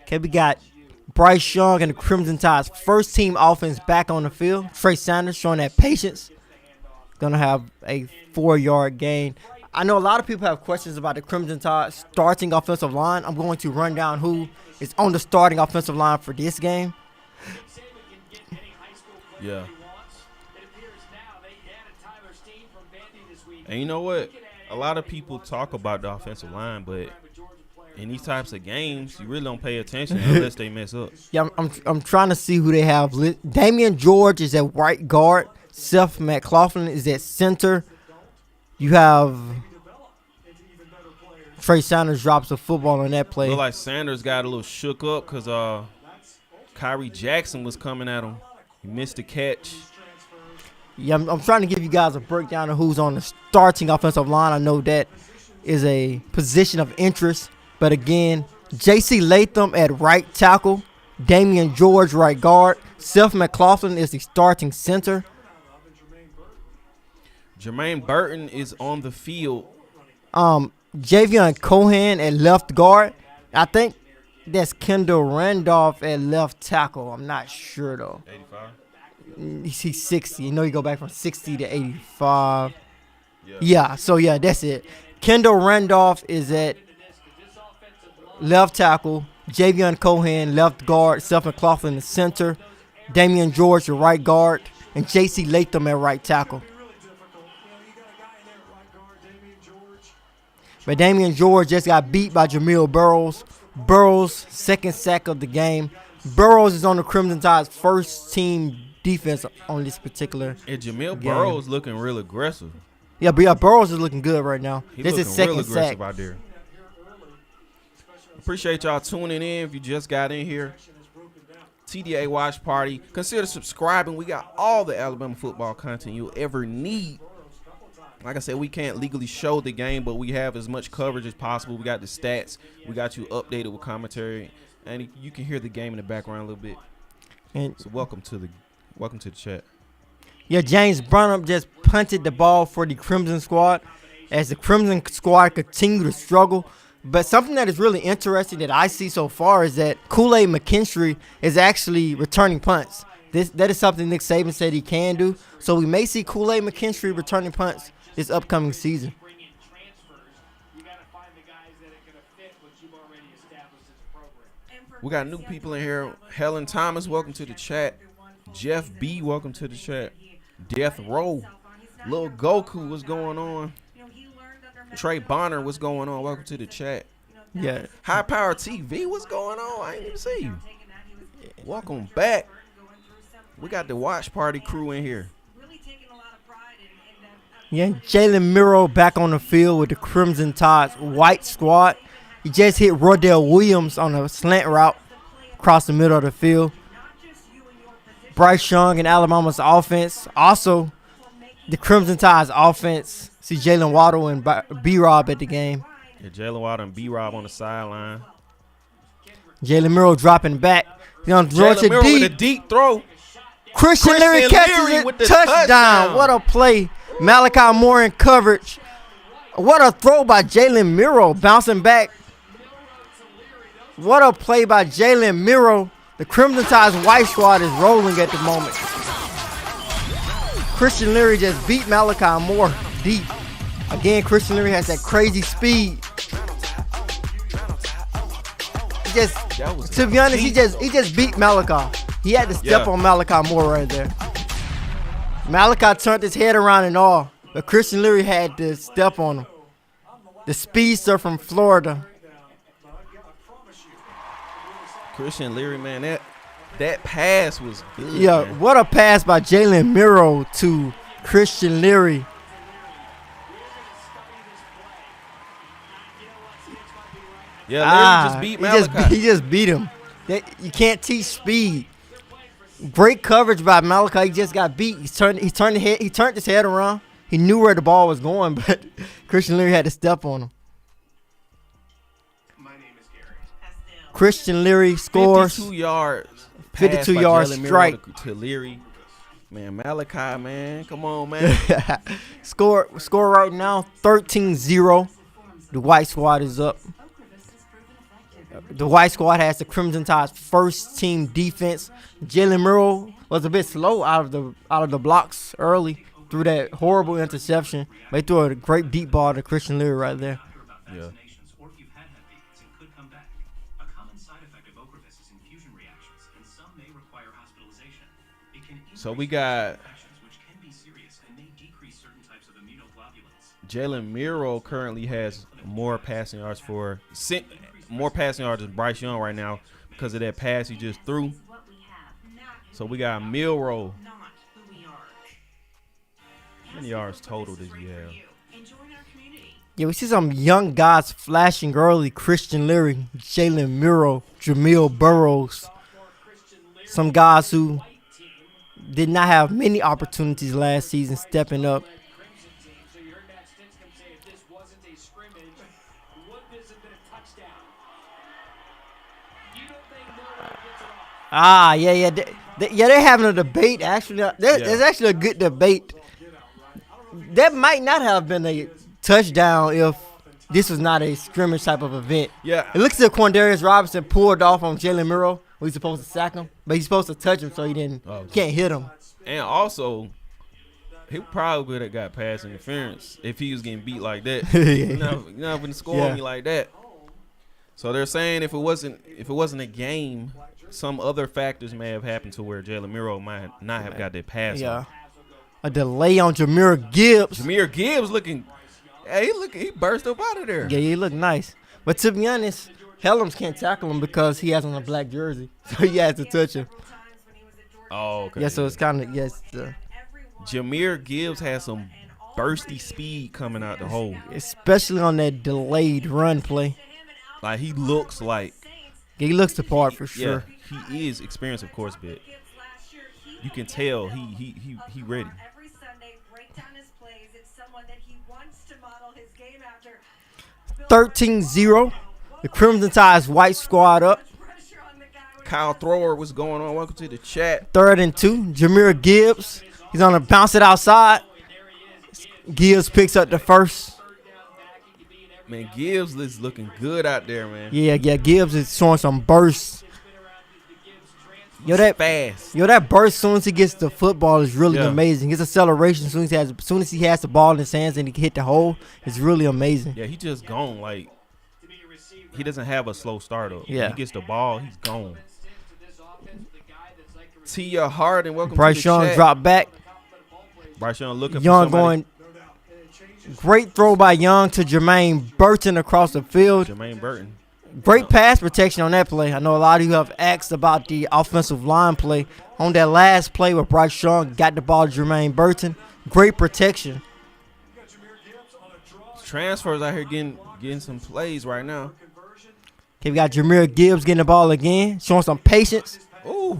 Okay, we got Bryce Young and the Crimson Tide's first team offense back on the field. Trey Sanders showing that patience. Going to have a 4-yard gain. I know a lot of people have questions about the Crimson Tide starting offensive line. I'm going to run down who is on the starting offensive line for this game. Yeah. And you know what? A lot of people talk about the offensive line, but In these types of games, you really don't pay attention unless they mess up. Yeah, I'm trying to see who they have. Damian George is at right guard. Seth McLaughlin is at center. You have Trey Sanders drops a football on that play. Look like Sanders got a little shook up because Kyrie Jackson was coming at him. He missed the catch. Yeah, I'm trying to give you guys a breakdown of who's on the starting offensive line. I know that is a position of interest. But again, J.C. Latham at right tackle. Damian George right guard. Seth McLaughlin is the starting center. Jermaine Burton is on the field. Javion Cohen at left guard. I think that's Kendall Randolph at left tackle. I'm not sure, though. 85? He's 60. You know, you go back from 60 to 85. Yeah, so, yeah, that's it. Kendall Randolph is at left tackle. Javion Cohen, left guard. Seth McLaughlin, the center. Damian George, the right guard. And J.C. Latham at right tackle. But Damian George just got beat by Jamil Burroughs. Burroughs, second sack of the game. Burroughs is on the Crimson Tide's first team defense on this particular And Jamil game. Burroughs looking real aggressive. Yeah, but Burroughs is looking good right now. He This looking is real second aggressive sack. out there. Appreciate y'all tuning in. If you just got in here, TDA Watch Party. Consider subscribing. We got all the Alabama football content you'll ever need. Like I said, we can't legally show the game, but we have as much coverage as possible. We got the stats. We got you updated with commentary, and you can hear the game in the background a little bit. And So welcome to the chat. yeah, James Burnham just punted the ball for the Crimson Squad as the Crimson Squad continue to struggle. But something that is really interesting that I see so far is that Kool-Aid McKinstry is actually returning punts. That is something Nick Saban said he can do. So we may see Kool-Aid McKinstry returning punts this upcoming season. Bring in transfers. You got to find the guys that are going to fit what you've already established as a program. We got new people in here. Helen Thomas, welcome to the chat. Jeff B, welcome to the chat. Death Row. Lil Goku, what's going on? Trey Bonner, what's going on? Welcome to the chat. Yeah. High Power TV, what's going on? I ain't even see you. Welcome back. We got the Watch Party crew in here. Yeah, Jaylen Miller back on the field with the Crimson Tide's white squad. He just hit Rodell Williams on a slant route across the middle of the field. Bryce Young and Alabama's offense. Also, the Crimson Tide's offense. See Jalen Waddle and B-Rob at the game. Yeah, Jalen Waddle and B-Rob on the sideline. Jaylen Miller dropping back. He's on Georgia Jalen Miller with a deep. deep throw. Christian Leary Leary catches with it. the Touchdown. touchdown. What a play. Malachi Moore in coverage. What a throw by Jaylen Miller. Bouncing back. What a play by Jaylen Miller. The Crimson Tide's white squad is rolling at the moment. Christian Leary just beat Malachi Moore deep. Again, Christian Leary has that crazy speed. To be honest, he just beat Malachi. He had to step on Malachi Moore right there. Malachi turned his head around and all, but Christian Leary had to step on him. The speedster from Florida. Christian Leary, man, that pass was good. Yeah, man. what a pass by Jaylen Miller to Christian Leary. Yeah, Leary just beat Malachi. He just beat him. You can't teach speed. Great coverage by Malachi. He just got beat. He turned his head around. He knew where the ball was going, but Christian Leary had to step on him. Christian Leary scores. 52 yards. 52 by yards Jaylen Miller strike. to Leary. Man, Malachi, man. Come on, man. Score right now, 13-0. The white squad is up. The white squad has the Crimson Tide's first team defense. Jaylen Miller was a bit slow out of the blocks early through that horrible interception. But he threw a great deep ball to Christian Leary right there. Yeah. So we got Jaylen Miller currently has more passing yards for more passing yards than Bryce Young right now because of that pass he just threw. So we got Milroe. How many yards total does he have? Yeah, we see some young guys flashing early. Christian Leary, Jaylen Miller, Jamil Burrows. Some guys who did not have many opportunities last season stepping up. So you heard Matt Stinchcomb say if this wasn't a scrimmage, would this have been a touchdown? You don't think Miller gets it off? They're having a debate. Actually, there's actually a good debate. That might not have been a touchdown if this was not a scrimmage type of event. Yeah. It looks like Quandarius Robinson pulled off on Jaylen Miller. He's supposed to sack him, but he's supposed to touch him so he didn't. Can't hit him. And also, he probably would have got pass interference if he was getting beat like that. You're not going to score me like that. So they're saying if it wasn't a game, some other factors may have happened to where Jaylen Miller might not have got that pass. Yeah. A delay on Jahmyr Gibbs. Jahmyr Gibbs looking. Hey, he burst up out of there. Yeah, he looked nice. But to be honest, Helms can't tackle him because he has on a black jersey, so he has to touch him. Oh, okay. Yeah, so it's kind of Jahmyr Gibbs has some bursty speed coming out the hole. especially on that delayed run play. Like he looks like. He looks the part for sure. Yeah, he is experienced, of course, but you can tell he ready. 13-0. The Crimson Tide's white squad up. Kyle Thrower, what's going on? Welcome to the chat. 3rd and 2. Jahmyr Gibbs. He's on to bounce it outside. Gibbs picks up the first. Man, Gibbs is looking good out there, man. Yeah. Gibbs is showing some bursts. Fast. That burst as soon as he gets the football is really Yeah. amazing. His acceleration as soon as he has the ball in his hands and he can hit the hole is really amazing. Yeah, he just gone. Like he doesn't have a slow start up. Yeah. He gets the ball, he's gone. Tia Harden, welcome Bryce to the Young chat. dropped back. Bryce Young looking Young for somebody. going. Great throw by Young to Jermaine Burton across the field. Jermaine Burton. Great pass protection on that play. I know a lot of you have asked about the offensive line play. On that last play where Bryce Young got the ball to Jermaine Burton, great protection. Transfers out here getting some plays right now. Okay, we got Jahmyr Gibbs getting the ball again, showing some patience. Ooh.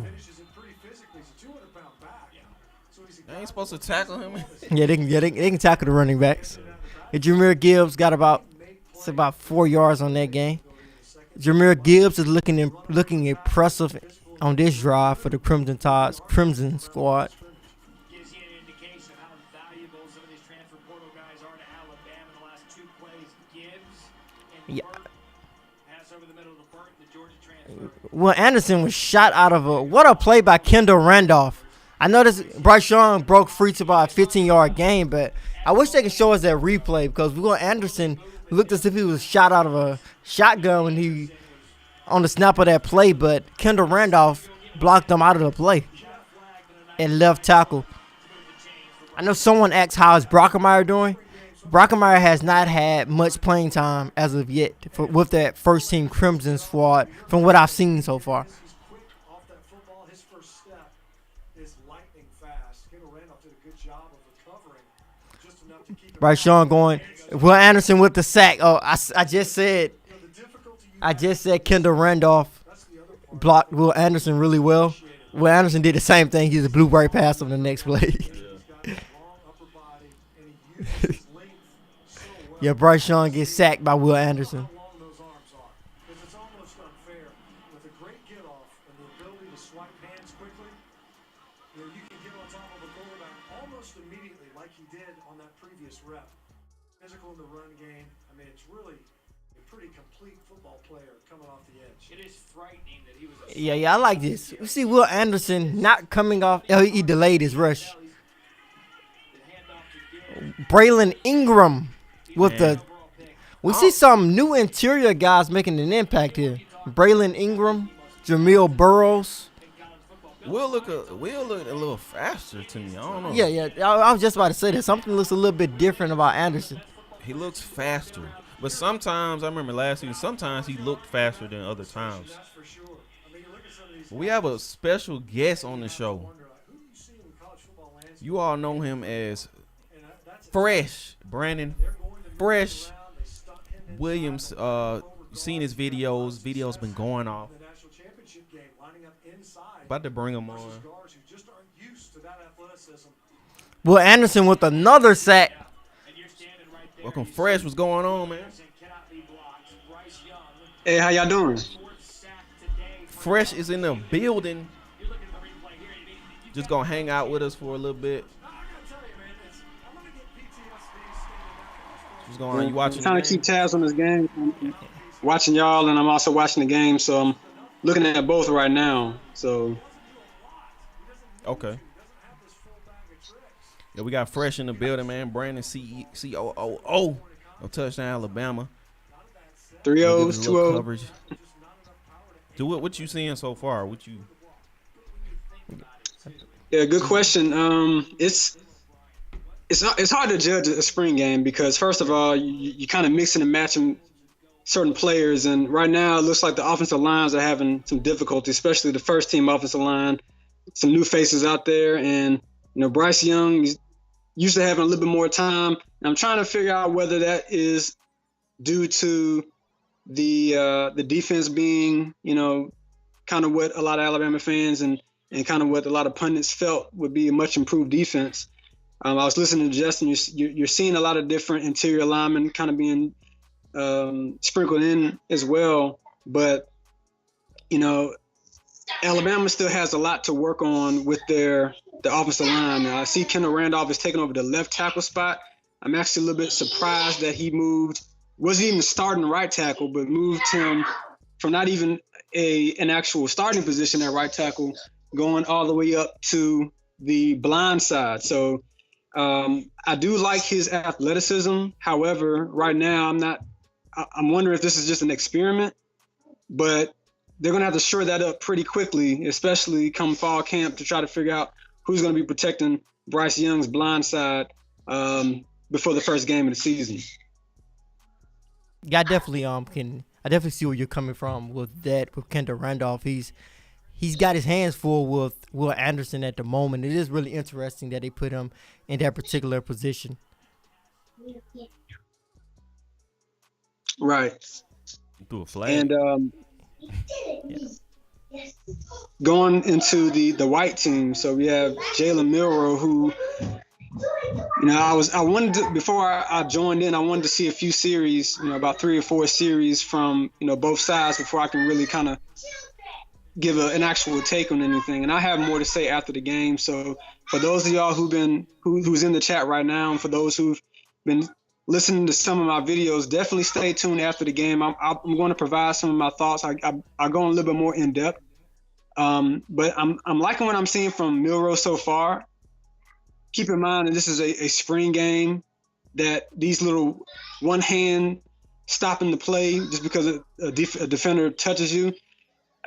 They ain't supposed to tackle him. Yeah, they can tackle the running backs. And Jahmyr Gibbs got about 4 yards on that game. Jahmyr Gibbs is looking impressive on this drive for the Crimson Tide's Crimson squad. Gives you an indication of how valuable some of these transfer portal guys are to Alabama in the last 2 plays. Gibbs and Burton pass over the middle to Burton, the Georgia transfer. Will Anderson was shot out of what a play by Kendall Randolph. I noticed Bryce Young broke free to about a 15-yard game, but I wish they could show us that replay because Will Anderson looked as if he was shot out of a shotgun when he on the snap of that play, but Kendall Randolph blocked him out of the play and left tackle. I know someone asked how is Brockemeyer doing. Brockemeyer has not had much playing time as of yet with that first team Crimson squad from what I've seen so far. Off that football, his first step is lightning fast. Kendall Randolph did a good job of recovering just enough to keep him. Bryce Young going. Will Anderson with the sack. Oh, I just said Kendall Randolph blocked Will Anderson really well. Will Anderson did the same thing. He just blew right past him the next play. Yeah, Bryce Young gets sacked by Will Anderson. How long those arms are. Because it's almost unfair. With a great get off and the ability to swipe hands quickly, you can get on top of a quarterback almost immediately like he did on that previous rep. Physical in the run game. I mean, it's really a pretty complete football player coming off the edge. It is frightening that he was a Yeah, I like this. We see Will Anderson not coming off. Oh, he delayed his rush. Braylon Ingram with the. We see some new interior guys making an impact here. Braylon Ingram, Jamil Burrows. Will look a little faster to me. I don't know. Yeah. I was just about to say that something looks a little bit different about Anderson. He looks faster. But sometimes I remember last season. Sometimes he looked faster than other times. That's for sure. I mean, you look at some of these. We have a special guest on the show. Wonder, like, who you see in the college football landscape, You all know him as and that's Fresh Brandon they're going to move Fresh around. They stuck him inside Williams. Seen his videos. Videos been going off. in the national championship game, lining up inside About to bring him versus on. guards who just aren't used to that athleticism. Will Anderson with another sack. And you're standing right there. Welcome, Fresh. What's going on, man? Cannot be blocked. Bryce Young, Hey, how y'all doing? fourth sack today. Fresh is in the building. You're looking at the replay here. You Just gonna hang out with us for a little bit. Now, I gotta tell you, man, I'm gonna get PTSD standing What's going on? You watching? I'm trying the to keep game? tabs on this game. I'm watching y'all, and I'm also watching the game, so I'm looking at both right now. So Okay. Yeah, we got Fresh in the building, man. Brandon COOO. No touchdown, Alabama. 3 We'll give O's, us a 2 little O's. coverage. Do it. What you seeing so far? What you? Yeah, good question. It's hard to judge a spring game because first of all, you kind of mixing and matching certain players, and right now it looks like the offensive lines are having some difficulty, especially the first team offensive line. Some new faces out there, and Bryce Young is used to having a little bit more time. And I'm trying to figure out whether that is due to the defense being, kind of what a lot of Alabama fans and kind of what a lot of pundits felt would be a much improved defense. I was listening to Justin. You're seeing a lot of different interior linemen kind of being sprinkled in as well, but Alabama still has a lot to work on with the offensive line. Now, I see Kendall Randolph is taking over the left tackle spot. I'm actually a little bit surprised that he wasn't even starting right tackle, but moved him from not even an actual starting position at right tackle, going all the way up to the blind side. So I do like his athleticism. However, right now I'm wondering if this is just an experiment, but they're going to have to shore that up pretty quickly, especially come fall camp, to try to figure out who's going to be protecting Bryce Young's blind side before the first game of the season. Yeah, I definitely see where you're coming from with that, with Kendall Randolph. He's got his hands full with Will Anderson at the moment. It is really interesting that they put him in that particular position. Right. Threw a flag. And going into the white team, so we have Jaylen Miller, who I wanted to, before I joined in, I wanted to see a few series, about 3 or 4 series from both sides before I can really kind of give an actual take on anything. And I have more to say after the game. So for those of y'all who's in the chat right now, and for those who've been listening to some of my videos, definitely stay tuned after the game. I'm going to provide some of my thoughts. I'll go a little bit more in depth. But I'm liking what I'm seeing from Milroe so far. Keep in mind that this is a spring game, that these little one hand stopping the play just because a defender touches you,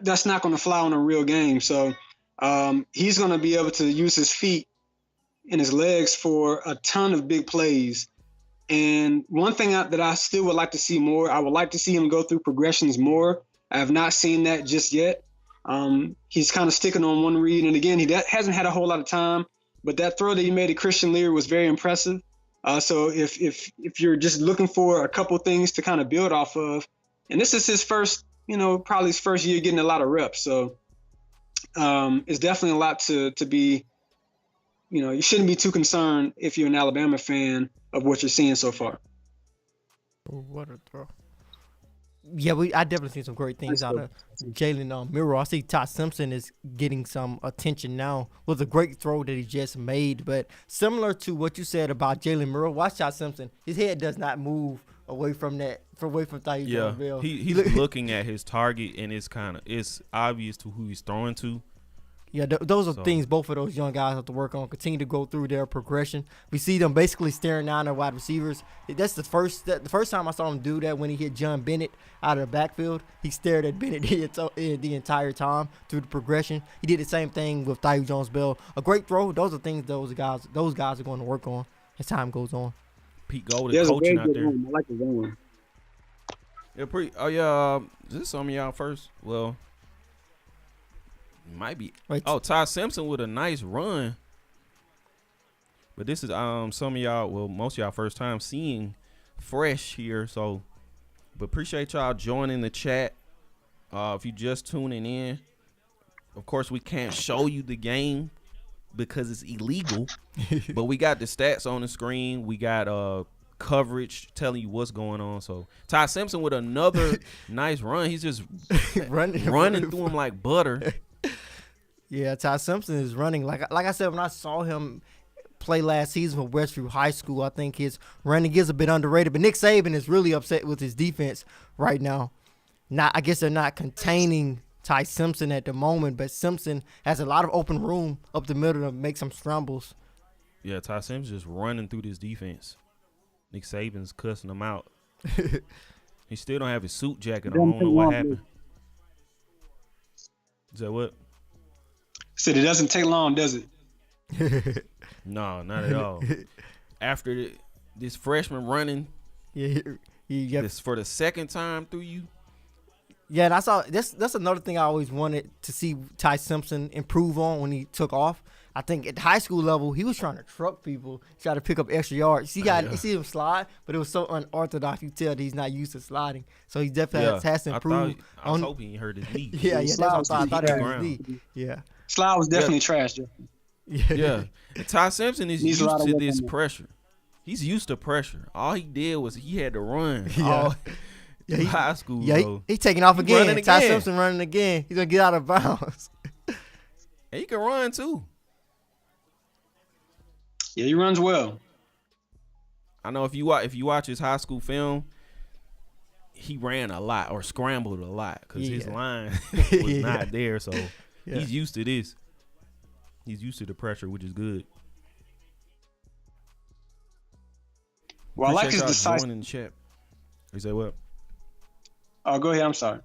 that's not going to fly on a real game. So he's going to be able to use his feet and his legs for a ton of big plays. And one thing that I still would like to see more, I would like to see him go through progressions more. I have not seen that just yet. He's kind of sticking on one read. And again, he hasn't had a whole lot of time, but that throw that he made at Christian Lear was very impressive. So if you're just looking for a couple things to kind of build off of, and this is his first, probably his first year getting a lot of reps. So it's definitely a lot to be, you shouldn't be too concerned if you're an Alabama fan of what you're seeing so far. What a throw. Yeah, I definitely seen some great things out of Jaylen Miller. I see Todd Simpson is getting some attention now. It was a great throw that he just made, but similar to what you said about Jaylen Miller, watch Todd Simpson. His head does not move away from Thais Jones-Bell. He's looking at his target, and it's obvious to who he's throwing to. Yeah, those are things both of those young guys have to work on, continue to go through their progression. We see them basically staring down their wide receivers. That's the first time I saw him do that when he hit John Bennett out of the backfield. He stared at Bennett the entire time through the progression. He did the same thing with Thais Jones-Bell. A great throw. those are things those guys are going to work on as time goes on. Pete Gold is coaching out there. I like the one. Yeah, is this some of y'all first? Well, might be. Wait. Oh, Ty Simpson with a nice run. But this is some of y'all, well, most of y'all first time seeing Fresh here. So, but appreciate y'all joining the chat. If you just tuning in, of course we can't show you the game because it's illegal. But we got the stats on the screen. We got coverage telling you what's going on. So Ty Simpson with another nice run. He's just running through him like butter. Yeah, Ty Simpson is running like I said when I saw him play last season for Westview High School. I think his running is a bit underrated, but Nick Saban is really upset with his defense right now. I guess they're not containing Ty Simpson at the moment, but Simpson has a lot of open room up the middle to make some scrambles. Yeah, Ty Simpson's just running through this defense. Nick Saban's cussing him out. He still don't have his suit jacket on. I don't know what happened. Is that what? Said it doesn't take long, does it? No, not at all. After this freshman running, this for the second time through you. Yeah, and I saw that's another thing I always wanted to see Ty Simpson improve on when he took off. I think at the high school level, he was trying to truck people, try to pick up extra yards. You see him slide, but it was so unorthodox. You tell that he's not used to sliding. So he definitely has to improve. I was hoping he hurt his knee. Yeah, that's what I thought. It was his knee. Yeah. Slide was definitely trash, Jeff. Yeah. And Ty Simpson is used to this pressure. He's used to pressure. All he did was he had to run. Yeah. High school. Yeah, he's taking off again. Ty Simpson running again. He's gonna get out of bounds. And he can run too. Yeah, he runs well. I know if you watch his high school film, he ran a lot or scrambled a lot because his line was not there. So he's used to this. He's used to the pressure, which is good. Well, I like his decisive. In the chat. You say what? Oh, go ahead. I'm sorry.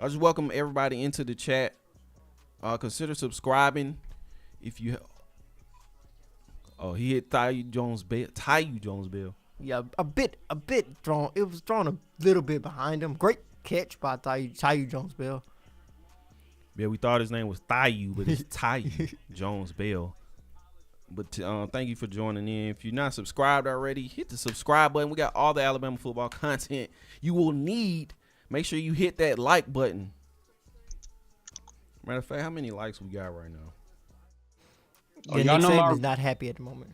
I just welcome everybody into the chat. Consider subscribing if you. He hit Taiyu Jones Bell. Yeah, a bit thrown. It was thrown a little bit behind him. Great catch by Taiyu Jones Bell. Yeah, we thought his name was Taiyu, but it's Taiyu Jones Bell. But thank you for joining in. If you're not subscribed already, hit the subscribe button. We got all the Alabama football content you will need. Make sure you hit that like button. Matter of fact, how many likes we got right now? Nick Saban is not happy at the moment.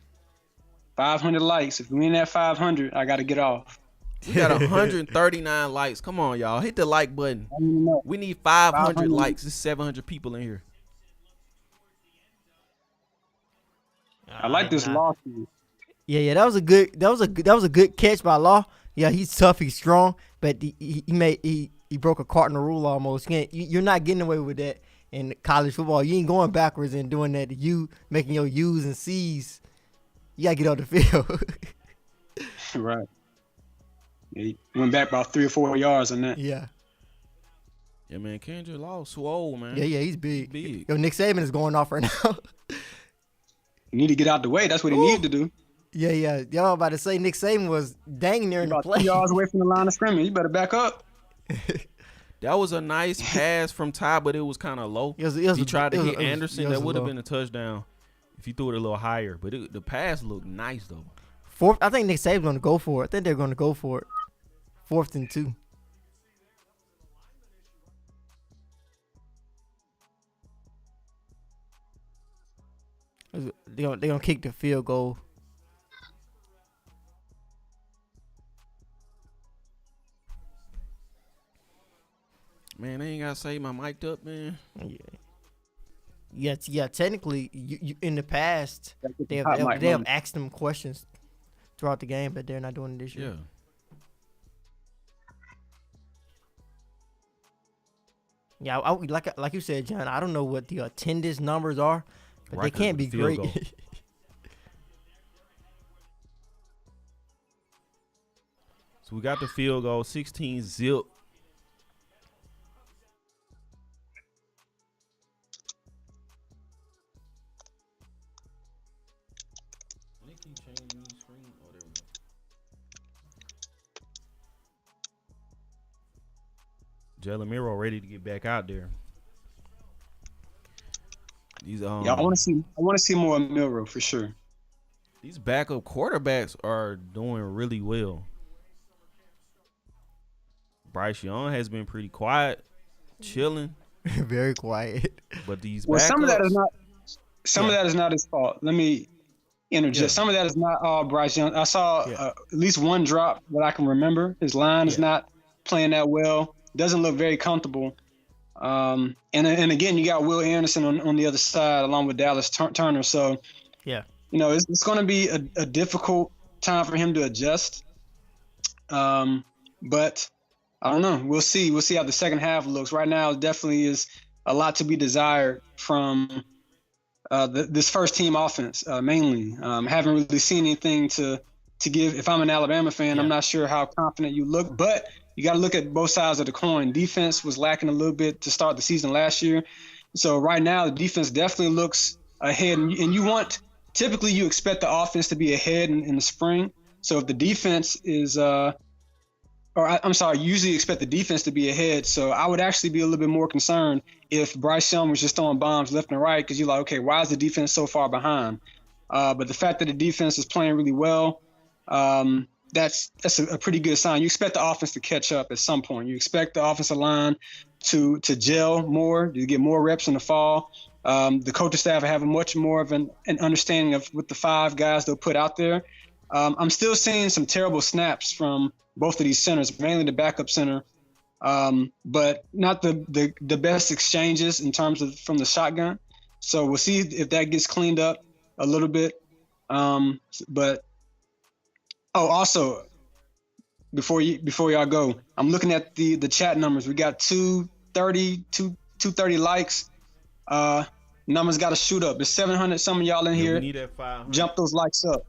500 likes. If we in that 500, I got to get off. We got 139 likes. Come on, y'all. Hit the like button. We need 500 likes. There's 700 people in here. I like this Law. Yeah, that was a good catch by Law. Yeah, he's tough, he's strong, but he broke a cardinal rule almost. You're not getting away with that in college football. You ain't going backwards and doing that. You making your U's and C's. You gotta get off the field. Right. Yeah, he went back about 3 or 4 yards on that. Yeah. Yeah, man, Kendrick Law swole, man. Yeah, he's big. Yo, Nick Saban is going off right now. You need to get out the way. That's what he needed to do. Yeah. Y'all about to say Nick Saban was dang near in the play. 2 yards away from the line of scrimmage. You better back up. That was a nice pass from Ty, but it was kind of low. He tried to hit Anderson. That would have been a touchdown if he threw it a little higher. But the pass looked nice, though. I think Nick Saban's going to go for it. I think they're going to go for it. 4th and 2. They're gonna kick the field goal. Man, they ain't gotta say my mic'd up, man. Yeah. Technically, you in the past they have asked them questions throughout the game, but they're not doing it this year. Yeah, like you said, John. I don't know what the attendance numbers are, but they can't be great. So we got the field goal, 16 zip. Jaylen Miller ready to get back out there. These Yeah, I want to see more of Milroe for sure. These backup quarterbacks are doing really well. Bryce Young has been pretty quiet, chilling. Very quiet. But these Well, backups, some of that is not his fault. Let me interject. Yeah. Some of that is not all Bryce Young. I saw at least one drop that I can remember. His line is not playing that well. Doesn't look very comfortable. And again, you got Will Anderson on the other side along with Dallas Turner. So, it's going to be a difficult time for him to adjust. But I don't know. We'll see. We'll see how the second half looks. Right now, it definitely is a lot to be desired from this first team offense, mainly. Haven't really seen anything to give. If I'm an Alabama fan, I'm not sure how confident you look, but you got to look at both sides of the coin. Defense was lacking a little bit to start the season last year. So right now, the defense definitely looks ahead. And typically you expect the offense to be ahead in the spring. So if the defense is usually expect the defense to be ahead. So I would actually be a little bit more concerned if Bryce Young was just throwing bombs left and right, because you're like, okay, why is the defense so far behind? But the fact that the defense is playing really well, that's a pretty good sign. You expect the offense to catch up at some point. You expect the offensive line to gel more, to get more reps in the fall. The coaching staff have much more of an understanding of what the 5 guys they'll put out there. I'm still seeing some terrible snaps from both of these centers, mainly the backup center, but not the best exchanges in terms of from the shotgun. So we'll see if that gets cleaned up a little bit. Also, before y'all go, I'm looking at the chat numbers. We got 230 likes. Numbers got to shoot up. There's 700 some of y'all in here. We need that 500. Jump those likes up.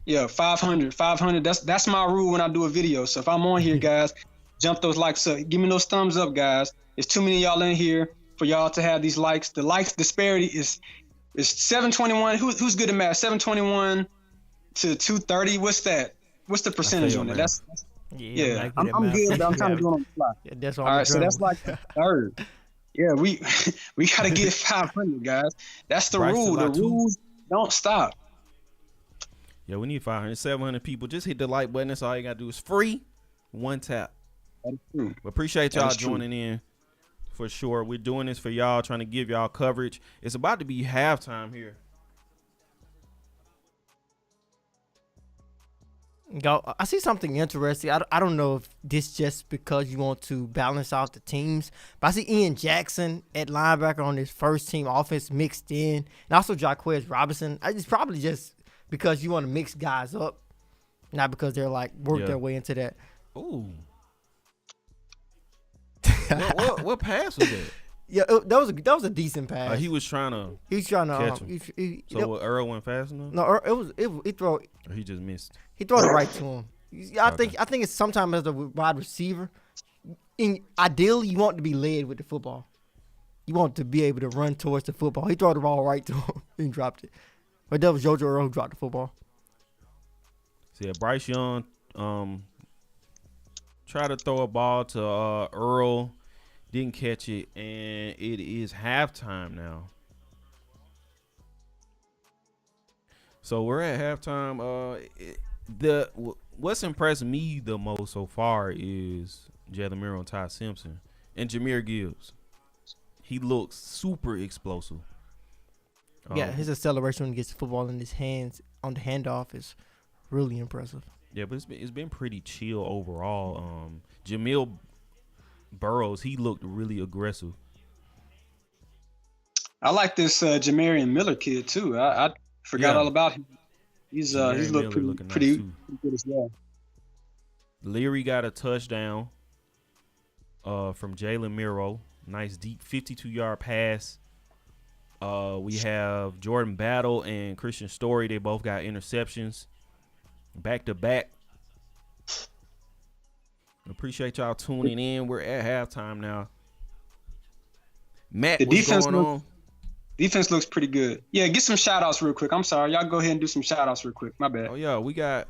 Yeah, 500. That's my rule when I do a video. So if I'm on here, guys, jump those likes up. Give me those thumbs up, guys. There's too many of y'all in here for y'all to have these likes. The likes disparity is 721. Who's good at math? 721 to 230. What's that? What's the percentage on it? That's I'm good, but I'm trying to do it on the fly. Yeah, that's all right, so that's like the third. Yeah, we gotta get 500, guys. That's the rule. The rules don't stop. Yeah, we need 500, 700 people. Just hit the like button. That's all you gotta do. It's free. One tap. That is true. We appreciate y'all joining in for sure. We're doing this for y'all, trying to give y'all coverage. It's about to be halftime here. I see something interesting. I don't know if this just because you want to balance out the teams, but I see Ian Jackson at linebacker on his first team offense mixed in, and also Jaquez Robinson. It's probably just because you want to mix guys up, not because they're like work their way into that. Ooh. what pass was that? Yeah, that was a decent pass. He was trying to. He's trying to catch him. So Earl went fast enough? No, he throw. Or he just missed. He throws it right to him. I think it's sometimes as a wide receiver. Ideally, you want to be led with the football. You want to be able to run towards the football. He threw the ball right to him and dropped it. But that was JoJo Earl who dropped the football. So yeah, Bryce Young tried to throw a ball to Earl, didn't catch it, and it is halftime now. So we're at halftime. What's impressed me the most so far is Jaylen Miller and Ty Simpson and Jahmyr Gibbs. He looks super explosive. Yeah, his acceleration when he gets the football in his hands on the handoff is really impressive. Yeah, but it's been pretty chill overall. Jamil Burrows, he looked really aggressive. I like this Jamarian Miller kid too. I forgot all about him. He's looked pretty good as well. Leary got a touchdown from Jaylen Miller. Nice deep 52-yard pass. We have Jordan Battle and Christian Story. They both got interceptions back to back. Appreciate y'all tuning in. We're at halftime now. Matt, what's going on? Defense looks pretty good. Yeah, get some shout-outs real quick. I'm sorry. Y'all go ahead and do some shout-outs real quick. My bad. Oh, yeah. We got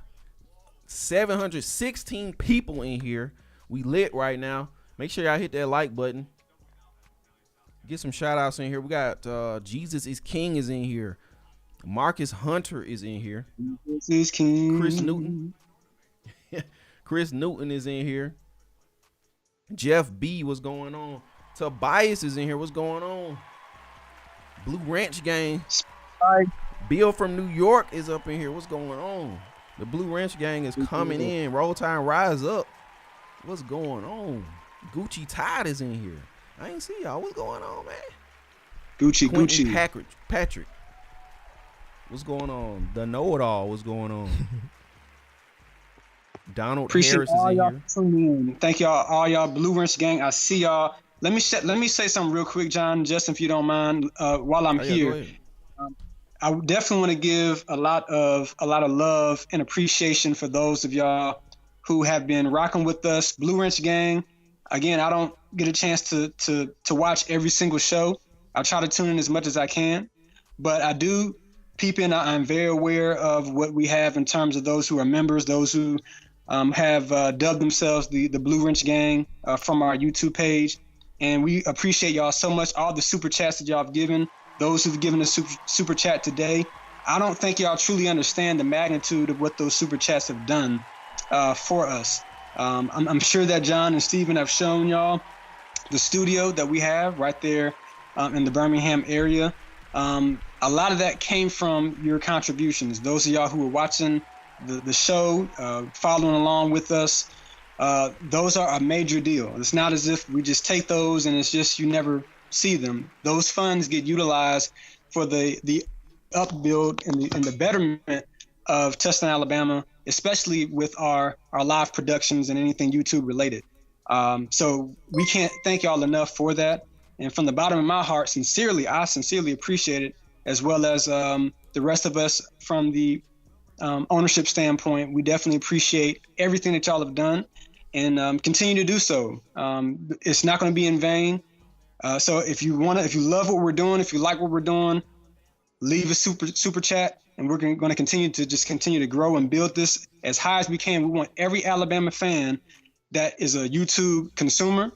716 people in here. We lit right now. Make sure y'all hit that like button. Get some shout outs in here. We got Jesus is King is in here. Marcus Hunter is in here. This is King. Chris Newton. Chris Newton is in here. Jeff B, what's going on? Tobias is in here. What's going on? Blue Ranch Gang. Hi. Bill from New York is up in here. What's going on? The Blue Ranch Gang is coming in. Roll Tide Rise Up. What's going on? Gucci Tide is in here. I ain't see y'all. What's going on, man? Gucci. Patrick. What's going on? The Know-It-All. What's going on? Donald Appreciate Harris is all in y'all here. tuning in. Thank y'all, all y'all Blue Ranch Gang. I see y'all. Let me say something real quick, John, Justin, if you don't mind, while I'm Oh, yeah, here. go ahead. I would definitely want to give a lot of love and appreciation for those of y'all who have been rocking with us. Blue Ranch Gang. Again, I don't get a chance to watch every single show. I try to tune in as much as I can, but I do peep in. I'm very aware of what we have in terms of those who are members, those who have dubbed themselves the Blue Ranch Gang from our YouTube page. And we appreciate y'all so much. All the super chats that y'all have given, those who've given a super chat today. I don't think y'all truly understand the magnitude of what those super chats have done for us. I'm sure that John and Steven have shown y'all the studio that we have right there in the Birmingham area. A lot of that came from your contributions. Those of y'all who were watching the show, following along with us, those are a major deal. It's not as if we just take those and it's just you never see them. Those funds get utilized for the upbuild and the betterment of Touchdown Alabama, especially with our live productions and anything YouTube related. So we can't thank y'all enough for that. And from the bottom of my heart, I sincerely appreciate it, as well as the rest of us from the ownership standpoint. We definitely appreciate everything that y'all have done and continue to do so. It's not going to be in vain. So if you love what we're doing, if you like what we're doing, leave a super chat, and we're going to continue to grow and build this as high as we can. We want every Alabama fan that is a YouTube consumer,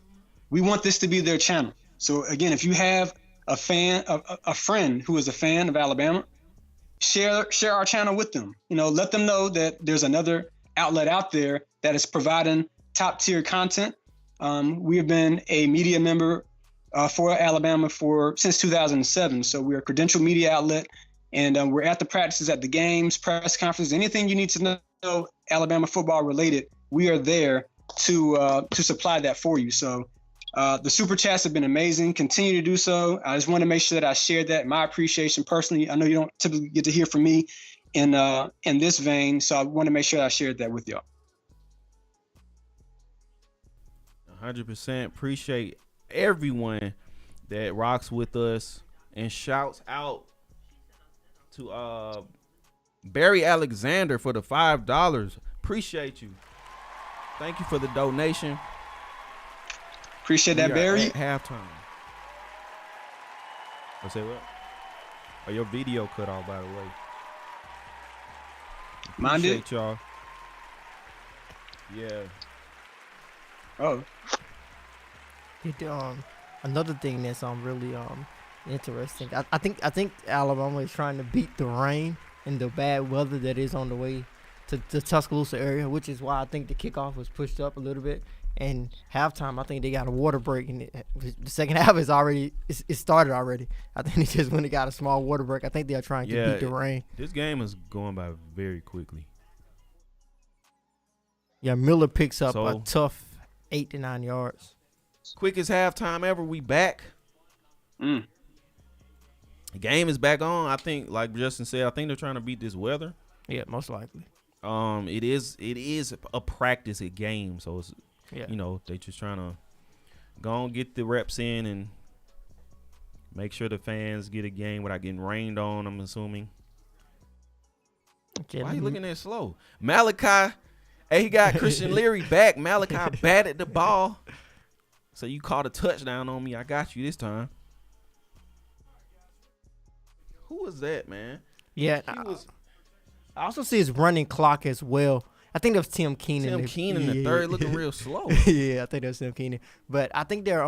we want this to be their channel. So again, if you have a friend who is a fan of Alabama, share our channel with them. Let them know that there's another outlet out there that is providing top tier content. We have been a media member for Alabama since 2007. So we're a credentialed media outlet, and we're at the practices, at the games, press conferences, anything you need to know Alabama football related. We are there to supply that for you. So the super chats have been amazing. Continue to do so. I just want to make sure that I share that, my appreciation personally. I know you don't typically get to hear from me in this vein, so I want to make sure I shared that with y'all. 100% appreciate everyone that rocks with us, and shouts out to Barry Alexander for the $5. Appreciate you. Thank you for the donation. Appreciate that, Barry. At halftime. I say what? Oh, your video cut off, by the way. Mine did? Appreciate y'all. Yeah. Oh. Another thing that's really interesting. I think Alabama is trying to beat the rain and the bad weather that is on the way to the Tuscaloosa area, which is why I think the kickoff was pushed up a little bit. And halftime, I think they got a water break, and the second half is it started already. I think they just went and got a small water break. I think they are trying to beat the rain. This game is going by very quickly. Yeah, Miller picks up a tough 8 to 9 yards. Quickest halftime ever. We back. The game is back on. I think, like Justin said, I think they're trying to beat this weather. Yeah, most likely. It is a practice game, so it's they just trying to go and get the reps in and make sure the fans get a game without getting rained on, I'm assuming. Okay, why are you looking that slow? Malachi, he got Christian Leary back. Malachi batted the ball. So you caught a touchdown on me. I got you this time. Who was that, man? Yeah, I also see his running clock as well. I think that was Tim Keenan. Tim Keenan the third looking real slow. Yeah, I think that was Tim Keenan. But I think they're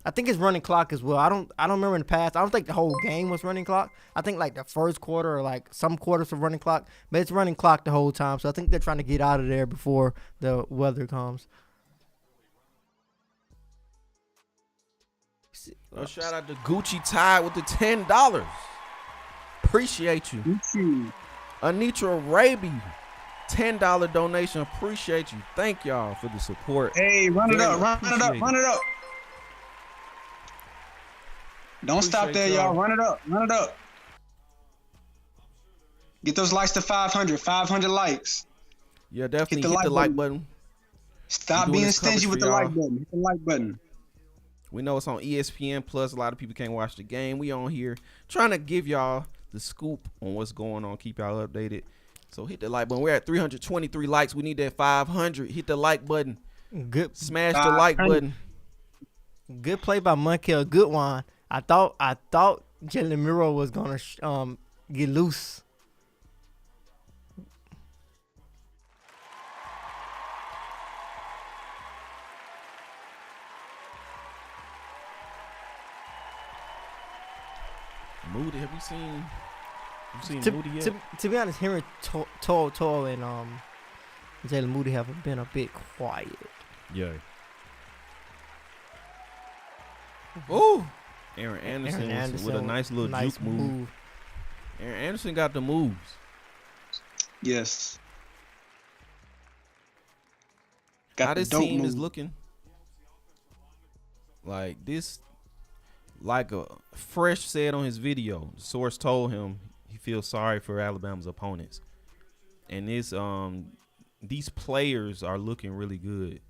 I think it's running clock as well. I don't remember in the past. I don't think the whole game was running clock. I think like the first quarter or like some quarters of running clock, but it's running clock the whole time. So I think they're trying to get out of there before the weather comes. Oh, shout out to Gucci Tide with the $10. Appreciate you. Gucci. Anitra Raby, $10 donation. Appreciate you. Thank y'all for the support. Hey, run it up. Don't stop there, y'all. Run it up. Get those likes to 500 likes. Yeah, definitely hit the like button. Stop being stingy with the like button. Hit the like button. We know it's on ESPN Plus. A lot of people can't watch the game. We on here trying to give y'all the scoop on what's going on. Keep y'all updated. So hit the like button. We're at 323 likes. We need that 500. Hit the like button. Good. Smash the like button. Good play by Monkel. Good one. I thought Jaylen Miller was gonna get loose. Moody, have you seen Moody yet? To be honest, Henry Toll and Jaylen Moody have been a bit quiet. Yeah. Ooh. Aaron Anderson with a nice little juke move. Aaron Anderson got the moves. Yes. How this team is looking. Like this, like a Fresh said on his video, the source told him he feels sorry for Alabama's opponents. And these players are looking really good.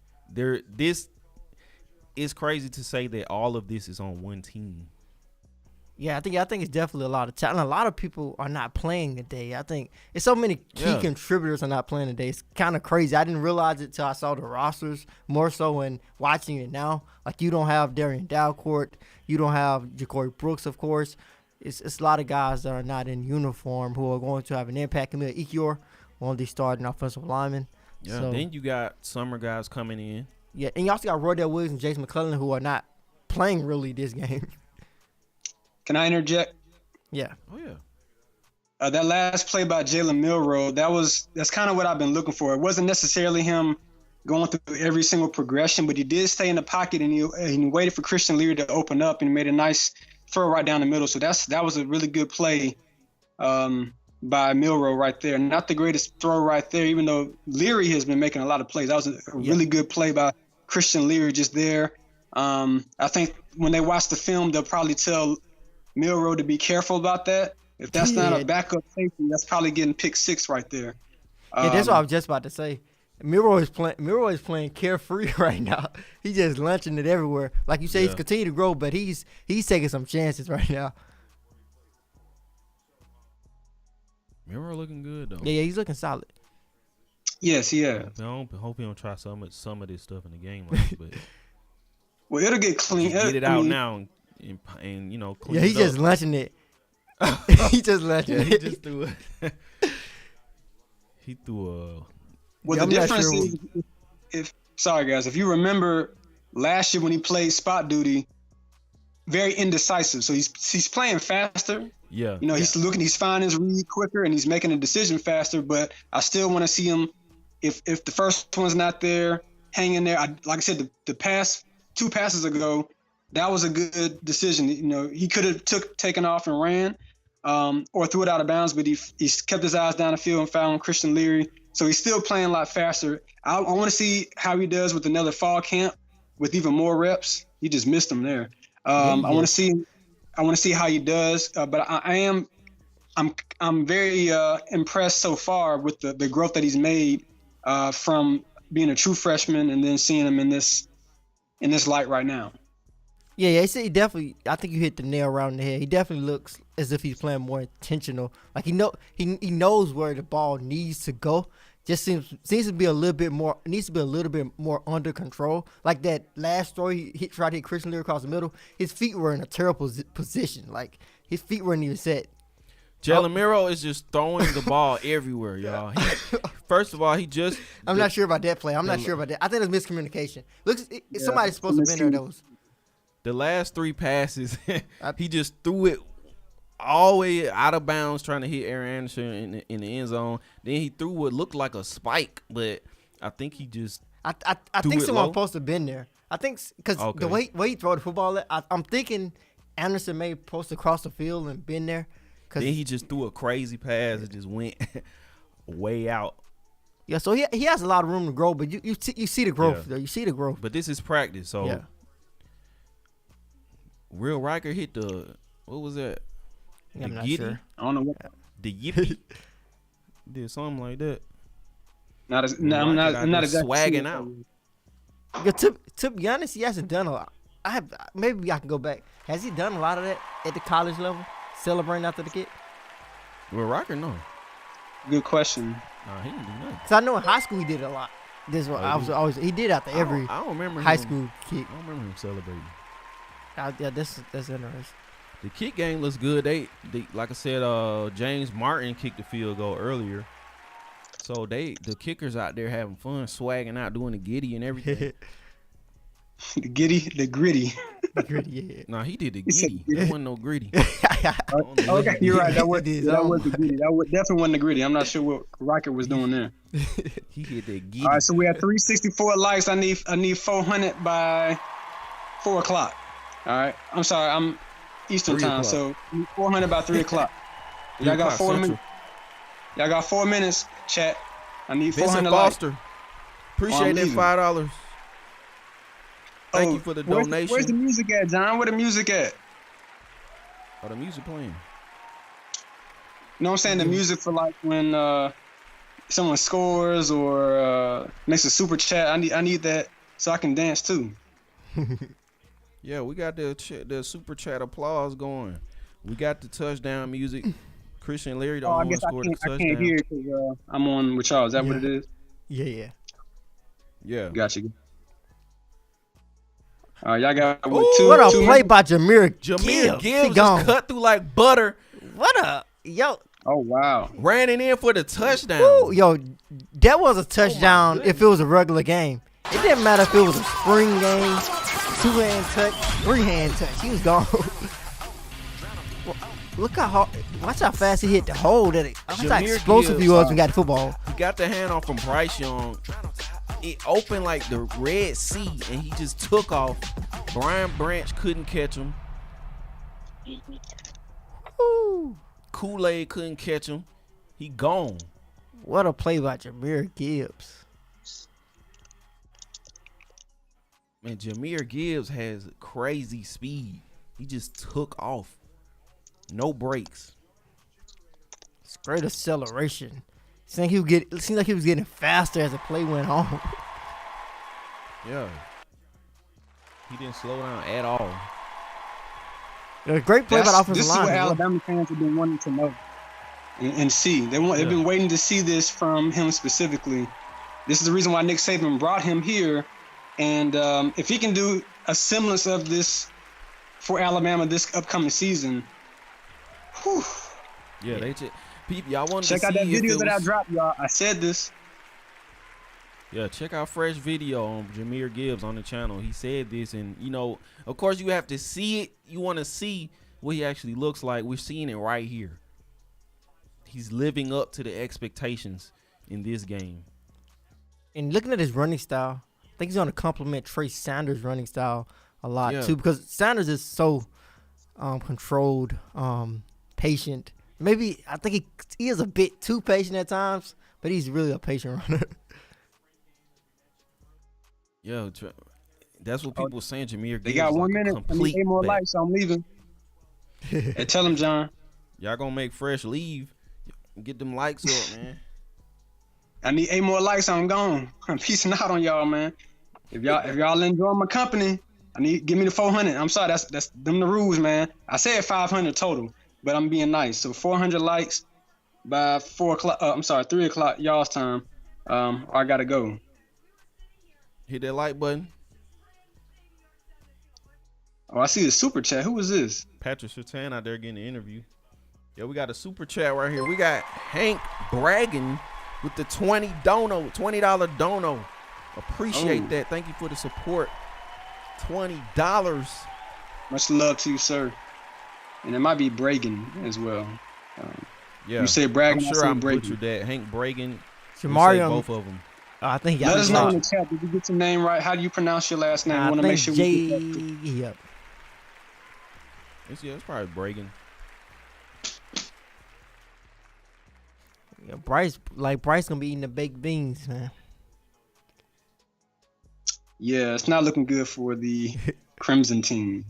It's crazy to say that all of this is on one team. Yeah, I think it's definitely a lot of talent. A lot of people are not playing today. I think it's so many key contributors are not playing today. It's kind of crazy. I didn't realize it till I saw the rosters, more so when watching it now. Like, you don't have Darian Dalcourt. You don't have Ja'Cory Brooks, of course. It's a lot of guys that are not in uniform who are going to have an impact. Camille Ikior, one of the starting offensive linemen. Yeah, so, then you got summer guys coming in. Yeah, and you also got Roydell Williams and Jason McClellan who are not playing really this game. Can I interject? Yeah. Oh, yeah. That last play by Jaylen Miller, that's kind of what I've been looking for. It wasn't necessarily him going through every single progression, but he did stay in the pocket and he waited for Christian Leary to open up and made a nice throw right down the middle. So that was a really good play by Milroe right there. Not the greatest throw right there, even though Leary has been making a lot of plays. That was a really good play by Christian Leary just there. I think when they watch the film, they'll probably tell Milroe to be careful about that. If that's not a backup safety, that's probably getting pick six right there. Yeah, that's what I was just about to say. Milroe is playing carefree right now. He's just launching it everywhere. Like you say, he's continuing to grow, but he's taking some chances right now. Milroe looking good though. Yeah, he's looking solid. Yes, yeah. I hope he don't try some of this stuff in the game, like, but well, it'll get clean. Get it out now and you know. Clean he's just launching it. He just launching it. He just threw it. He threw a. Well, the difference is, if you remember last year when he played spot duty, very indecisive. So he's playing faster. Yeah. You know, he's finding his read quicker and he's making a decision faster. But I still want to see him if the first one's not there, hang in there. Like I said, the past two passes ago, that was a good decision. You know, he could have taken off and ran, or threw it out of bounds, but he kept his eyes down the field and found Christian Leary. So he's still playing a lot faster. I want to see how he does with another fall camp with even more reps. He just missed them there. I want to see how he does. But I'm very impressed so far with the growth that he's made from being a true freshman and then seeing him in this light right now. Yeah, he definitely. I think you hit the nail around the head. He definitely looks as if he's playing more intentional. Like he knows where the ball needs to go. Just seems to be a little bit more. Needs to be a little bit more under control. Like that last throw, he tried to hit Christian Leary across the middle. His feet were in a terrible position. Like his feet weren't even set. Jaylen Miller is just throwing the ball everywhere, y'all. First of all, he just. I'm not sure about that play. I'm not sure about that. I think it was miscommunication. Somebody's supposed to have been there. That was the last 3 passes. He just threw it all the way out of bounds, trying to hit Aaron Anderson in the end zone. Then he threw what looked like a spike, but I think he just. I think someone supposed to have been there. I think because the way he throw the football, I'm thinking Anderson may supposed to cross the field and been there. Then he just threw a crazy pass and just went way out. Yeah, so he has a lot of room to grow, but you see the growth there. You see the growth. But this is practice, so Real Riker hit the what was that? I'm not giddy? sure. I don't know what. The yippee. Did something like that. I'm not exactly swagging out. Yeah, to be honest, he hasn't done a lot. Maybe I can go back. Has he done a lot of that at the college level, celebrating after the kick? Real Riker, no. Good question. Nah, he didn't do nothing. Cause I know in high school he did a lot. This is what I was always he did after every I don't remember high him. school kick. I don't remember him celebrating. Yeah, that's interesting. The kick game looks good. They like I said, James Martin kicked the field goal earlier. So the kickers out there having fun, swagging out, doing the giddy and everything. The gritty. Yeah. Nah, he did the giddy. There wasn't no gritty. Okay, you're right. That was the gritty. That definitely wasn't the gritty. I'm not sure what Rocket was doing there. He hit that giddy. All right, so we had 364 likes. I need 400 by 4 o'clock. All right. I'm sorry. I'm Eastern time, so 400 by 3 o'clock. Y'all got 4 minutes. Y'all got 4 minutes. Chat. I need 400 likes. Foster. Appreciate that $5. Thank you for the donation. Where's the music at, John? Where the music at? Oh, the music playing. You know what I'm saying? The music for like when someone scores or makes a super chat. I need that so I can dance too. Yeah, we got the super chat applause going. We got the touchdown music. Christian Larry, the only one scored the touchdown. I can't hear it because I'm on with y'all. Is that what it is? Yeah. Gotcha. All right, y'all got what a play by Jameer Gibbs just cut through like butter. Yo. Oh, wow. Ran it in for the touchdown. Ooh, yo, that was a touchdown if it was a regular game. It didn't matter if it was a spring game, 2-hand touch, 3-hand touch. He was gone. Look how hard. Watch how fast he hit the hole. Watch how explosive he was when he got the football. He got the handoff from Bryce Young. It opened like the Red Sea, and he just took off. Brian Branch couldn't catch him. Ooh. Kool-Aid couldn't catch him. He gone. What a play by Jameer Gibbs. Man, Jameer Gibbs has crazy speed. He just took off. No brakes. It's great acceleration. Seemed like he was getting faster as the play went on. Yeah. He didn't slow down at all. A great play by the offensive line. This is what Alabama fans have been wanting to know and see. They've been waiting to see this from him specifically. This is the reason why Nick Saban brought him here. And if he can do a semblance of this for Alabama this upcoming season, whew. Yeah, they just people, y'all want to check out that video that I dropped, y'all. I said this. Yeah, check out fresh video on Jameer Gibbs on the channel. He said this, and of course, you have to see it. You want to see what he actually looks like. We're seeing it right here. He's living up to the expectations in this game. And looking at his running style, I think he's going to compliment Trey Sanders' running style a lot too, because Sanders is so controlled, patient. Maybe I think he is a bit too patient at times, but he's really a patient runner. Yeah, that's what people saying. Jameer Gibbs. They got 1 minute. I need 8 more likes, so I'm leaving. Hey, tell him, John. Y'all gonna make Fresh leave. Get them likes up, man. I need 8 more likes. I'm gone. I'm peacing out on y'all, man. If y'all enjoy my company, give me the 400. I'm sorry, that's them the rules, man. I said 500 total, but I'm being nice. So 400 likes by 4 o'clock. 3 o'clock y'all's time. I gotta go. Hit that like button. Oh, I see the super chat. Who is this? Patrick Sertan out there getting the interview. Yeah, we got a super chat right here. We got Hank bragging with the $20 dono. Appreciate that. Thank you for the support. $20. Much love to you, sir. And it might be Bragan as well. Yeah, you say Bragan, I'm sure I'm Bragan. butchered that. Hank Bragan. Jamarian, both of them. I think he Let got us know in the chat. Did you get your name right? How do you pronounce your last name? I want to make sure we get that. Yep. It's probably Bragan. Yeah, Bryce gonna be eating the baked beans, man. Yeah, it's not looking good for the Crimson team.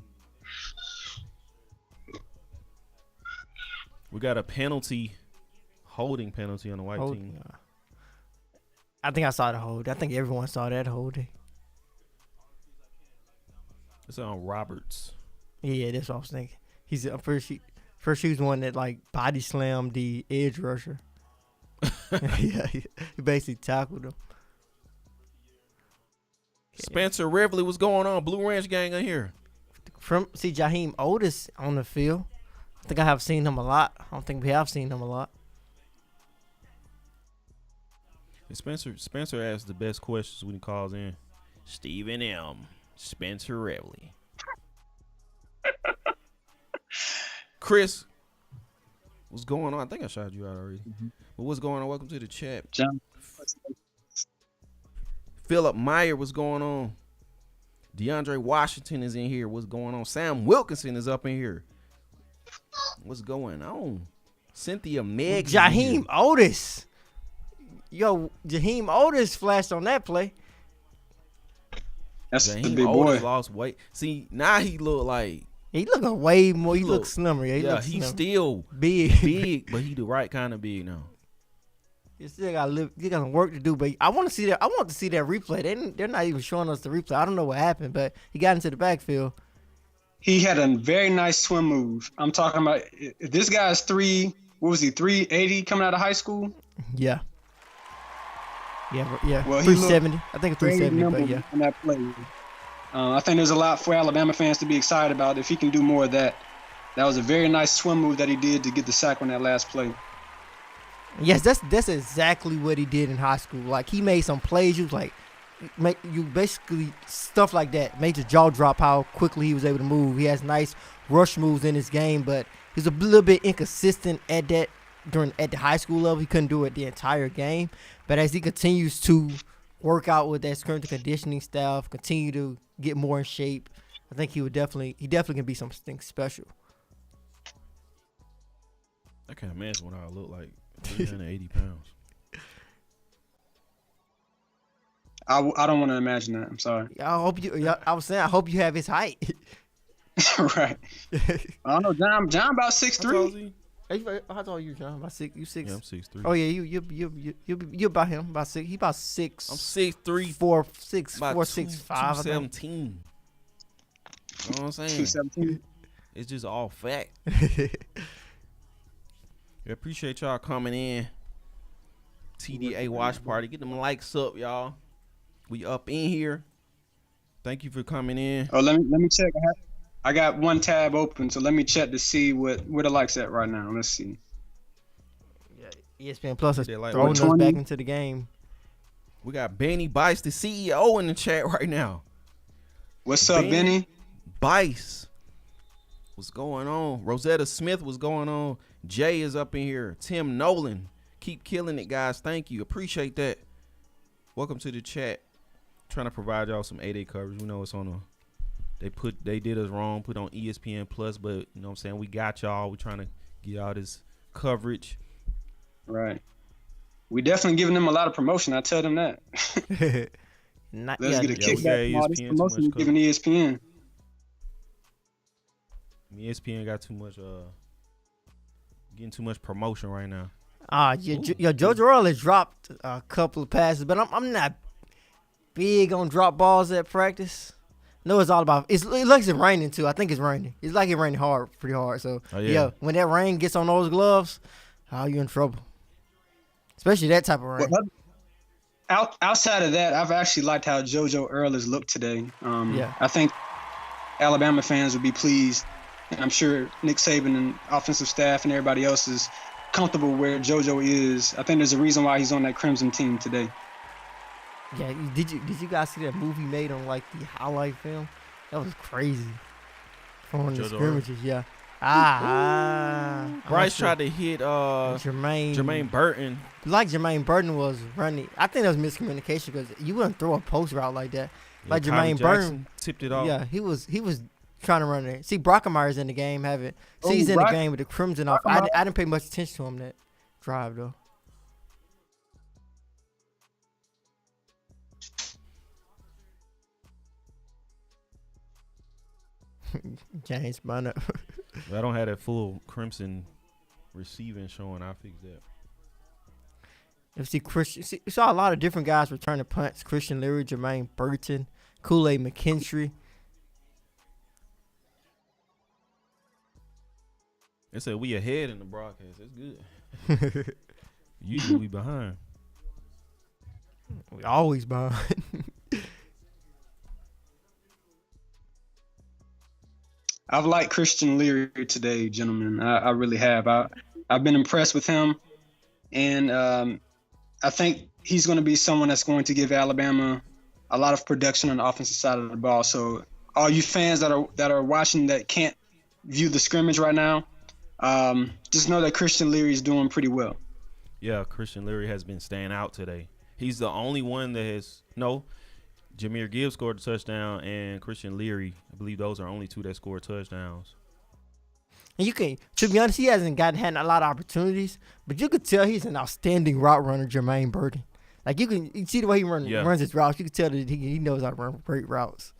We got a holding penalty on the white team. I think I saw the hold. I think everyone saw that holding. It's on Roberts. Yeah, that's what I was thinking. He's first he was the one that like body slammed the edge rusher. Yeah, he basically tackled him. Spencer Rivley, what's going on? Blue Ranch gang in here. See Jaheim Otis on the field. I think I have seen him a lot. I don't think we have seen him a lot. And Spencer asks the best questions when he calls in. Stephen M. Spencer Rivley. Chris, what's going on? I think I shouted you out already. But what's going on? Welcome to the chat. John. Philip Meyer, what's going on? DeAndre Washington is in here. What's going on? Sam Wilkinson is up in here. What's going on? Cynthia Meggs. Jaheim Otis. Yo, Jaheim Otis flashed on that play. That's the Jaheim big Otis boy. lost weight. See, now he look like He looking way more. He looks slimmer. Yeah, he's still big, but he the right kind of big now. He still got some work to do. But I want to see that. I want to see that replay. They're not even showing us the replay. I don't know what happened, but he got into the backfield. He had a very nice swim move. I'm talking about if this guy's 380 coming out of high school? Yeah. Yeah. Well, 370. I think it's 370, but yeah. In that play. I think there's a lot for Alabama fans to be excited about if he can do more of that. That was a very nice swim move that he did to get the sack on that last play. Yes, that's exactly what he did in high school. Like, he made some plays. You basically stuff like that made your jaw drop how quickly he was able to move. He has nice rush moves in his game, but he's a little bit inconsistent at the high school level. He couldn't do it the entire game, but as he continues to work out with that strength and conditioning staff, continue to get more in shape, I think he definitely can be something special. I can't imagine what I look like. 380 pounds. I don't want to imagine that. I'm sorry. I hope you have his height. Right. I don't know. John about 6'3". How tall are you, John? About 6? You 6? Yeah, I'm 6'3". Oh yeah, you about him. About 6. He about 6. I'm 6'3", 4, 6, about 4, 6, 5. 217. You know what I'm saying? 217. It's just all fact. I appreciate y'all coming in. TDA watch party. Get them likes up, y'all. We up in here. Thank you for coming in. Oh, let me check. I got one tab open, so let me check to see where the likes at right now. Let's see. Yeah, ESPN Plus is Like throwing us 20. back into the game. We got Benny Bice, the CEO, in the chat right now. What's up, Benny? Bice. What's going on? Rosetta Smith, what's going on? Jay is up in here. Tim Nolan. Keep killing it, guys. Thank you. Appreciate that. Welcome to the chat. Trying to provide y'all some 8-day coverage. We know it's on they did us wrong, put on ESPN Plus, but you know what I'm saying? We got y'all. We're trying to get y'all this coverage. Right. We definitely giving them a lot of promotion. I tell them that. Let's get a kickback from all this promotion we're giving ESPN. ESPN got too much getting too much promotion right now. Joe Burrow has dropped a couple of passes, but I'm not big on drop balls at practice. No, it's all about it looks it's raining too. I think it's raining. It's like it raining pretty hard. So yeah, when that rain gets on those gloves, you're in trouble. Especially that type of rain. Well, outside of that, I've actually liked how JoJo Earl has looked today. I think Alabama fans would be pleased, and I'm sure Nick Saban and offensive staff and everybody else is comfortable where JoJo is. I think there's a reason why he's on that Crimson team today. Yeah, did you guys see that movie made on like the highlight film? That was crazy. From the JoJo. scrimmages, yeah. Bryce tried to hit Jermaine Burton. Like Jermaine Burton was running. I think that was miscommunication because you wouldn't throw a post route like that. Yeah, Like Kyrie Jermaine Jackson Burton tipped it off. Yeah, he was trying to run it. See, Brockermeyer's in the game. He's in the game with the Crimson off. I didn't pay much attention to him that drive though. James Bonner. I don't have that full Crimson receiving showing. I'll fix that. You saw a lot of different guys returning punts. Christian Leary, Jermaine Burton, Kool-Aid McKinstry. They said we ahead in the broadcast. That's good. Usually we behind. We always behind. I've liked Christian Leary today, gentlemen. I really have. I've been impressed with him, and I think he's going to be someone that's going to give Alabama a lot of production on the offensive side of the ball. So all you fans that are watching that can't view the scrimmage right now, just know that Christian Leary is doing pretty well. Yeah, Christian Leary has been staying out today. He's the only one that has Jahmyr Gibbs scored a touchdown, and Christian Leary, I believe those are only two that scored touchdowns. And to be honest, he hasn't had a lot of opportunities, but you could tell he's an outstanding route runner, Jermaine Burton. Like you see the way he runs his routes. You can tell that he knows how to run great routes.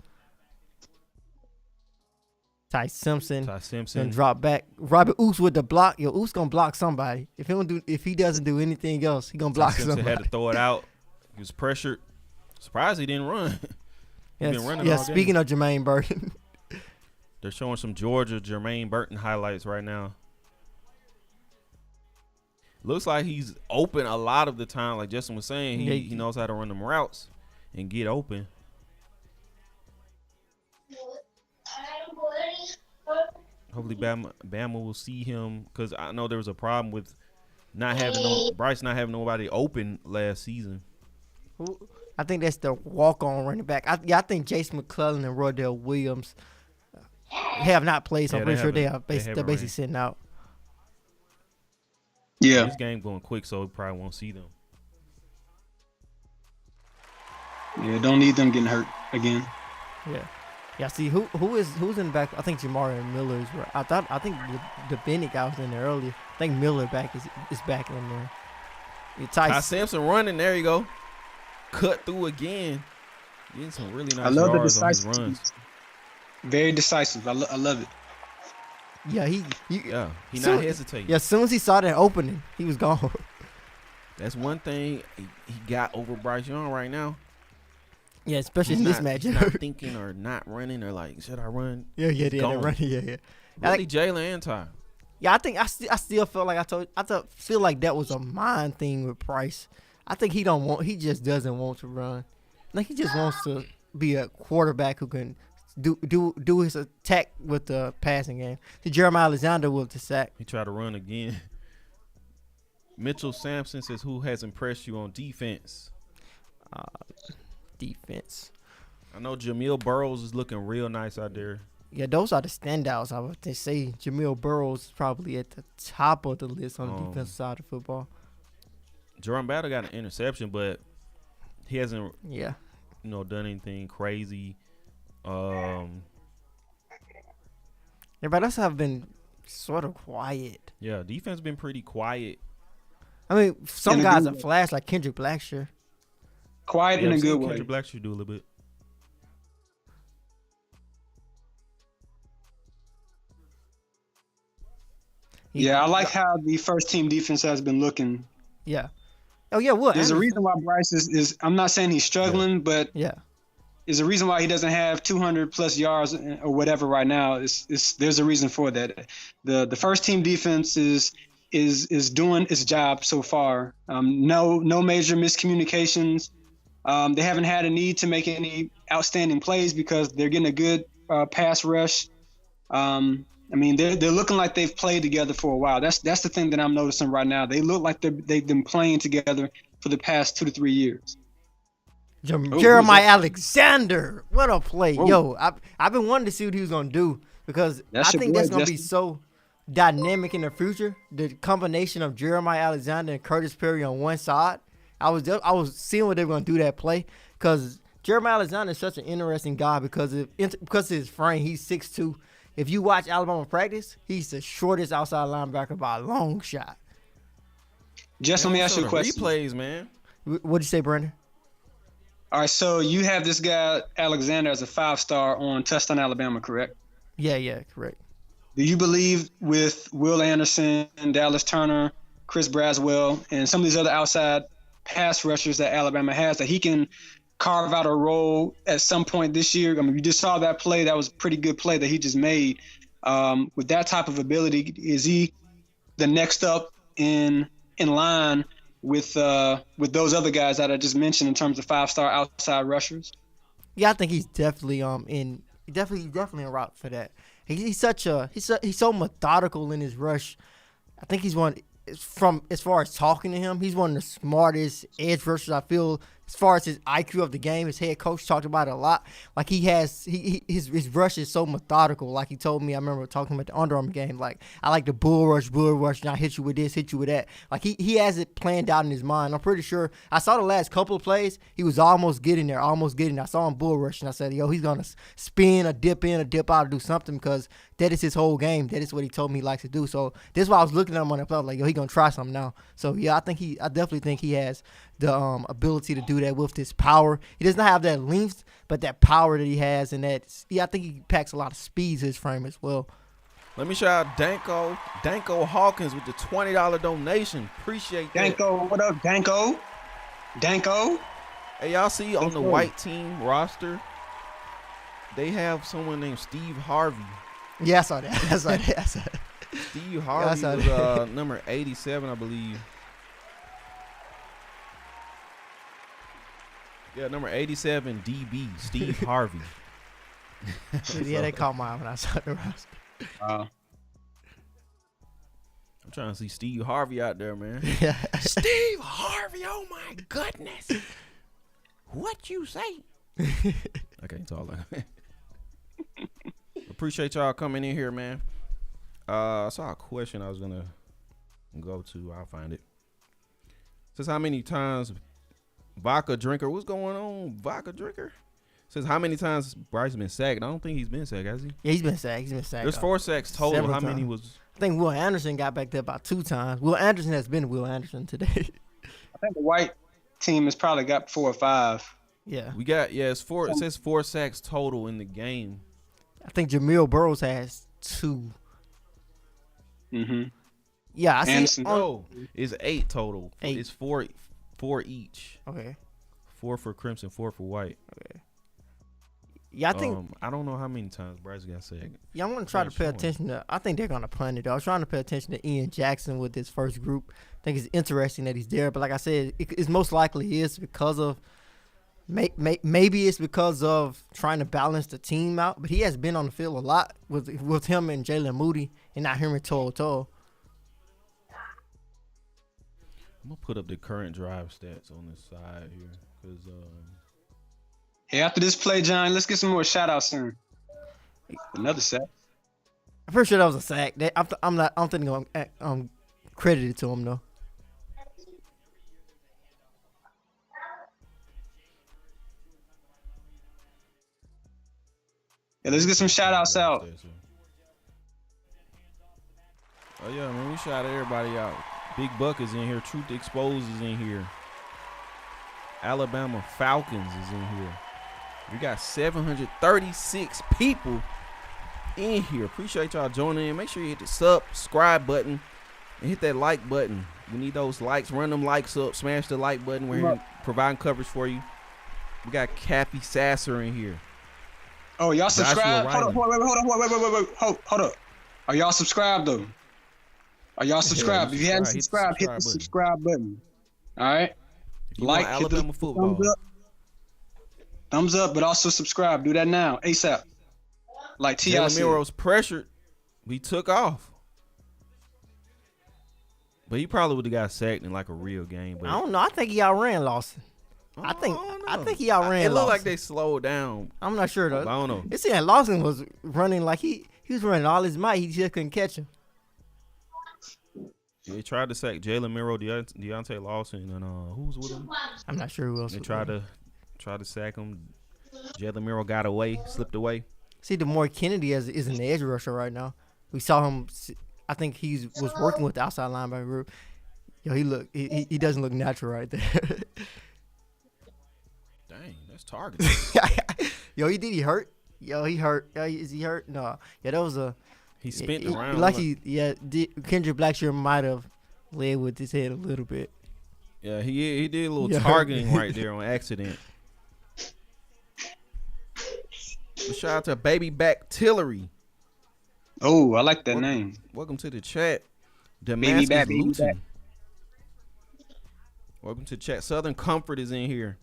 Ty Simpson and drop back. Robert Oos with the block. Yo, Oos gonna block somebody. If he doesn't do anything else, he gonna block Ty Simpson somebody. had to throw it out. He was pressured. Surprised he didn't run. He's been running all day. Speaking of Jermaine Burton. They're showing some Georgia Jermaine Burton highlights right now. Looks like he's open a lot of the time. Like Justin was saying, he knows how to run them routes and get open. Hopefully Bama will see him, because I know there was a problem with Bryce not having nobody open last season. I think that's the walk-on running back. I think Jason McClellan and Rodell Williams have not played, so I'm pretty sure they're basically sitting out. Yeah. This game going quick, so we probably won't see them. Yeah, don't need them getting hurt again. Yeah. Yeah, see who's in the back? I think Jamari Miller is right. I think the Bennett guy was in there earlier. I think Miller is back in there. Ty Simpson running, there you go. Cut through again. Getting some really nice I love the yards on his decisive. runs. Very decisive. I love it. Yeah, he not hesitating. Yeah, as soon as he saw that opening, he was gone. That's one thing he got over Bryce Young right now. Yeah, especially in this match. He's not thinking or not running or like, should I run? Yeah, they're running. Yeah. Really, Jaylen and Ty. Yeah, I think I still feel like I feel like that was a mind thing with Bryce. I think he just doesn't want to run. Like he just wants to be a quarterback who can do his attack with the passing game. See, Jeremiah Alexander with the sack. He tried to run again. Mitchell Sampson says, who has impressed you on defense? Defense. I know Jamil Burrows is looking real nice out there. Yeah, those are the standouts. I would say Jamil Burrows is probably at the top of the list on the defensive side of football. Jerome Battle got an interception, but he hasn't done anything crazy. Everybody else have been sort of quiet. Yeah, defense been pretty quiet. I mean, some guys are flash like Kendrick Blackshear. Quiet in a good way. Kendrick Blackshear do a little bit. Yeah, I like how the first team defense has been looking. Yeah. Oh yeah, what? There's a reason why Bryce is. I'm not saying he's struggling, but there's a reason why he doesn't have 200 plus yards or whatever right now. There's a reason for that. The first team defense is doing its job so far. No major miscommunications. They haven't had a need to make any outstanding plays because they're getting a good pass rush. I mean, they're looking like they've played together for a while. That's the thing that I'm noticing right now. They look like they've been playing together for the past 2 to 3 years. Jeremiah Alexander, what a play. Whoa. Yo, I've been wanting to see what he was going to do because That's I your think boy, that's going to be Justin. so dynamic in the future. The combination of Jeremiah Alexander and Curtis Perry on one side. I was seeing what they were going to do that play because Jeremiah Alexander is such an interesting guy because of his frame. He's 6'2". If you watch Alabama practice, he's the shortest outside linebacker by a long shot. Just let me ask you a question. Replays, man. What'd you say, Brandon? All right, so you have this guy Alexander as a 5-star on Touchdown Alabama, correct? Yeah, correct. Do you believe with Will Anderson, Dallas Turner, Chris Braswell, and some of these other outside pass rushers that Alabama has that he can carve out a role at some point this year? I mean, you just saw that play. That was a pretty good play that he just made. With that type of ability, is he the next up in line with those other guys that I just mentioned in terms of 5-star outside rushers? Yeah, I think he's definitely definitely en route for that. He's so methodical in his rush. I think he's from as far as talking to him, he's one of the smartest edge rushers I feel. As far as his IQ of the game, his head coach talked about it a lot. Like his rush is so methodical. Like he told me, I remember talking about the Under Armour game. Like I like the bull rush, and I hit you with this, hit you with that. Like he has it planned out in his mind. I'm pretty sure. I saw the last couple of plays. He was almost getting there. I saw him bull rush, and I said, yo, he's gonna spin a dip in, a dip out, or do something because that is his whole game. That is what he told me he likes to do. So this is why I was looking at him on the play. I was like, yo, he gonna try something now. So yeah, I definitely think he has the ability to do that with his power. He does not have that length, but that power that he has, and I think he packs a lot of speed to his frame as well. Let me shout out Danko Hawkins with the $20 donation. Appreciate that. Danko, what up, Danko? Hey, y'all see on the white team roster, they have someone named Steve Harvey. Yeah, I saw that. Steve Harvey was number 87, I believe. Yeah, number 87, DB, Steve Harvey. Yeah, they caught my eye when I saw the roster. I'm trying to see Steve Harvey out there, man. Yeah. Steve Harvey, oh my goodness. What you say? I can't talk like that. Appreciate y'all coming in here, man. I saw a question I was going to go to. I'll find it. Says how many times Vodka Drinker. What's going on, Vodka Drinker? Says how many times Bryce been sacked. I don't think he's been sacked, has he? Yeah, he's been sacked. There's 4 sacks total. Several how many times. was? I think Will Anderson got back there about 2 times. Will Anderson has been Will Anderson today. I think the white team has probably got 4 or 5. Yeah. We got, it's 4. It says 4 sacks total in the game. I think Jamil Burrows has 2. Mm-hmm. Yeah, I see. Anderson. No, it's 8 total. 8. It's 4 each. Okay. 4 for Crimson, 4 for White. Okay. Yeah, I think. I don't know how many times Bryce got sacked. Yeah, I'm gonna try to pay attention to. I think they're gonna punt it though. I was trying to pay attention to Ian Jackson with his first group. I think it's interesting that he's there, but like I said, it's most likely is because of. Maybe it's because of trying to balance the team out, but he has been on the field a lot with him and Jalen Moody and not him and Toto. I'm gonna put up the current drive stats on this side here, because Hey, after this play, John, let's get some more shout-outs soon. Another sack. I'm pretty sure that was a sack. I'm thinking I'm credited to him though. Yeah, let's get some shout-outs out. Oh yeah, man, we shout everybody out. Big Buck is in here. Truth Exposed is in here. Alabama Falcons is in here. We got 736 people in here. Appreciate y'all joining in. Make sure you hit the subscribe button and hit that like button. We need those likes. Run them likes up. Smash the like button. We're here providing coverage for you. We got Kathy Sasser in here. Oh, y'all subscribe? Joshua Hold up. Are y'all subscribed though? Are y'all subscribed? If you haven't subscribed, hit the subscribe button. All right. If you like want Alabama football. Thumbs up, but also subscribe. Do that now, ASAP. Like T.I. Jaylen said. Miller was pressured We took off. But he probably would have got sacked in like a real game. But I don't know. I think he outran Lawson. I think he outran It looked Lawson. like they slowed down. I'm not sure though. I don't know. It seemed like Lawson was running like he was running all his might. He just couldn't catch him. They tried to sack Jaylen Miller, Deontay Lawson, and who was with him? I'm not sure who else. They was tried with him. to sack him. Jaylen Miller got away, slipped away. See, DeMar Kennedy is an edge rusher right now. We saw him. I think he was working with the outside linebacker group. Yo, he doesn't look natural right there. Dang, that's targeted. Yo, he hurt. Yo, he hurt. Is he hurt? No. Yeah, that was a. He spent around. Kendrick Blackshear might have led with his head a little bit. Yeah, he did a little targeting right there on accident. Shout out to Baby Back Tillery. Oh, I like that name. Welcome to the chat. Baby Damascus back, baby Luton. back. Welcome to the chat. Southern Comfort is in here.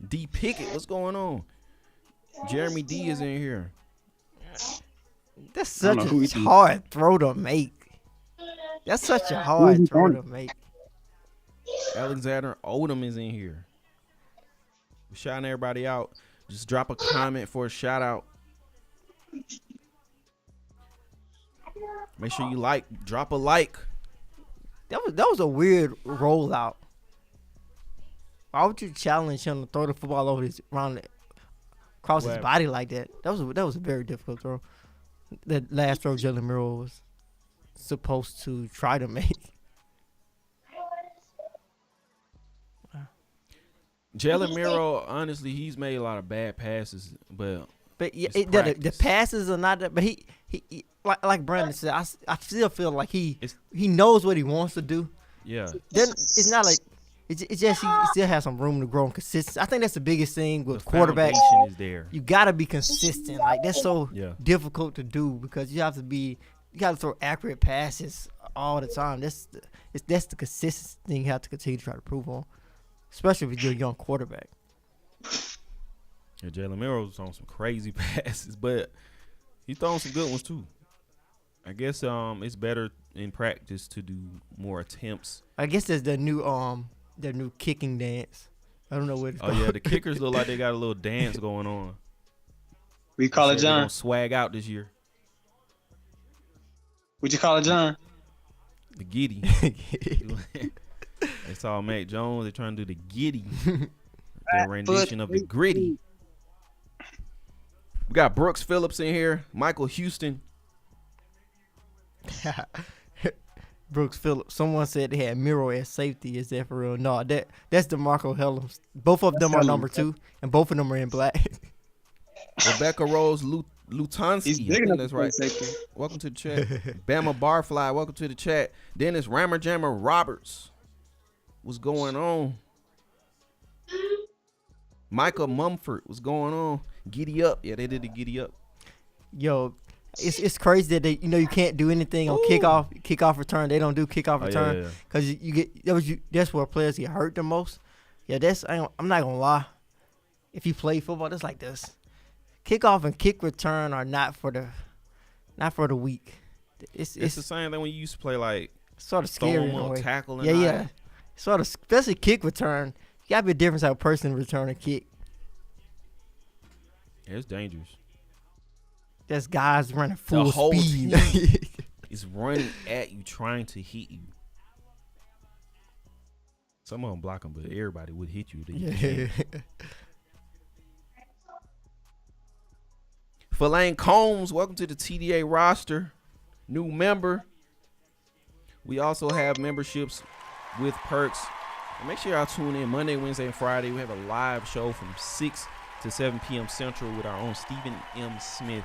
D Pickett, what's going on? Jeremy D is in here. That's such a hard throw to make. That's such a hard throw to make. Alexander Odom is in here. We're shouting everybody out. Just drop a comment for a shout out. Make sure you drop a like. That was a weird rollout. Why would you challenge him to throw the football over across his body like that? That was a very difficult throw. That last throw Jaylen Miller was supposed to try to make. Jaylen Miller, honestly, he's made a lot of bad passes, but yeah, the passes are not that. But he like Brandon said, I still feel like he knows what he wants to do. Yeah. Then it's not like it's just he still has some room to grow and consistency. I think that's the biggest thing with quarterbacks. Foundation is there. You gotta be consistent. Like that's so difficult to do because you gotta throw accurate passes all the time. That's the consistency thing you have to continue to try to prove on, especially if you're a young quarterback. Yeah, Jaylen Miller was on some crazy passes, but he's throwing some good ones too. I guess it's better in practice to do more attempts. I guess there's their new kicking dance. I don't know what it's called. Oh yeah, the kickers look like they got a little dance going on. We call it John. Swag out this year. What'd you call it, John? The giddy. They saw Mac Jones. They're trying to do the giddy. Their rendition of the gritty. We got Brooks Phillips in here. Michael Houston. Brooks Phillips. Someone said they had Miro as safety. Is that for real? No, that's DeMarco Helms. Both of them are number 2, and both of them are in black. Rebecca Rose Lutanski. I think that's right. Safety. Welcome to the chat. Bama Barfly. Welcome to the chat. Dennis Rammer Jammer Roberts. What's going on? Michael Mumford. What's going on? Giddy up. Yeah, they did the giddy up. Yo, it's crazy that you can't do anything on kickoff return. They don't do kickoff return because you get that's where players get hurt the most. Yeah, I'm not gonna lie. If you play football, that's like this. Kickoff and kick return are not for the weak. It's the same thing when you used to play like sort of scary in a way. Tackle and yeah. Sort of, especially kick return. You gotta be a different type of person to return a kick. Yeah, it's dangerous. There's guys running full speed. Is running at you, trying to hit you. Some of them block them, but everybody would hit you. Yeah. Philane Combs, welcome to the TDA roster. New member. We also have memberships with perks. And make sure y'all tune in Monday, Wednesday, and Friday. We have a live show from 6 to 7 p.m. Central with our own Stephen M. Smith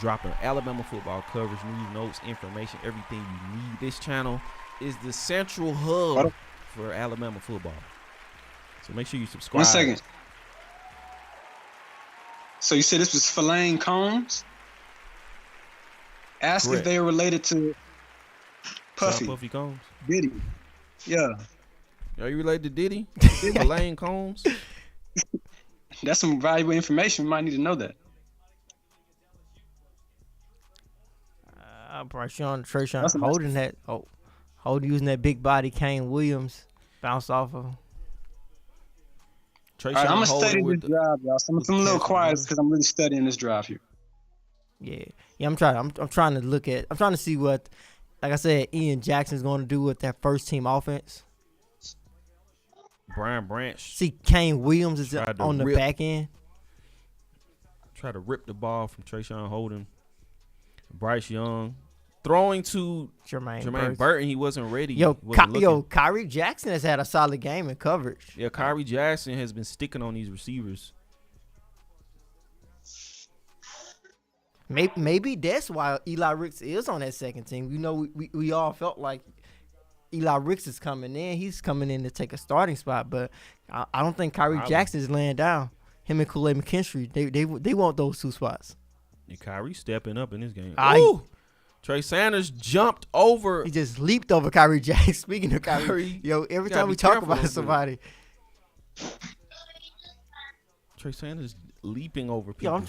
dropping Alabama football coverage, news, notes, information, everything you need. This channel is the central hub for Alabama football. So make sure you subscribe. 1 second. So you said this was Philane Combs? Ask Correct. if they are related to Puffy. Puffy Combs? Diddy. Yeah. Are you related to Diddy? Philane Combs? That's some valuable information. We might need to know that. Trayshawn That's a nice holding that. Holding using that big body. Kane Williams bounced off of him. Trayshawn All right, I'm gonna holding study with this drive, y'all. So I'm a little catch, quiet man. because I'm really studying this drive here. Yeah. I'm trying to see what, like I said, Ian Jackson's going to do with that first team offense. Brian Branch See, Kane Williams is Tried to on the rip. back end. tried to rip the ball from Trayshawn Holden. Bryce Young throwing to Jermaine Burton. He wasn't ready. Wasn't looking. Kyrie Jackson has had a solid game in coverage. Yeah, Kyrie Jackson has been sticking on these receivers. Maybe that's why Eli Ricks is on that second team. You know, we all felt like Eli Ricks is coming in. He's coming in to take a starting spot, but I don't think Kyrie Jackson is laying down. Him and Kool-Aid McKinstry, they want those two spots. And Kyrie stepping up in this game. Ooh! Trey Sanders jumped over. He just leaped over Kyrie Jackson. Speaking of Kyrie, every time we talk about somebody. Trey Sanders leaping over people.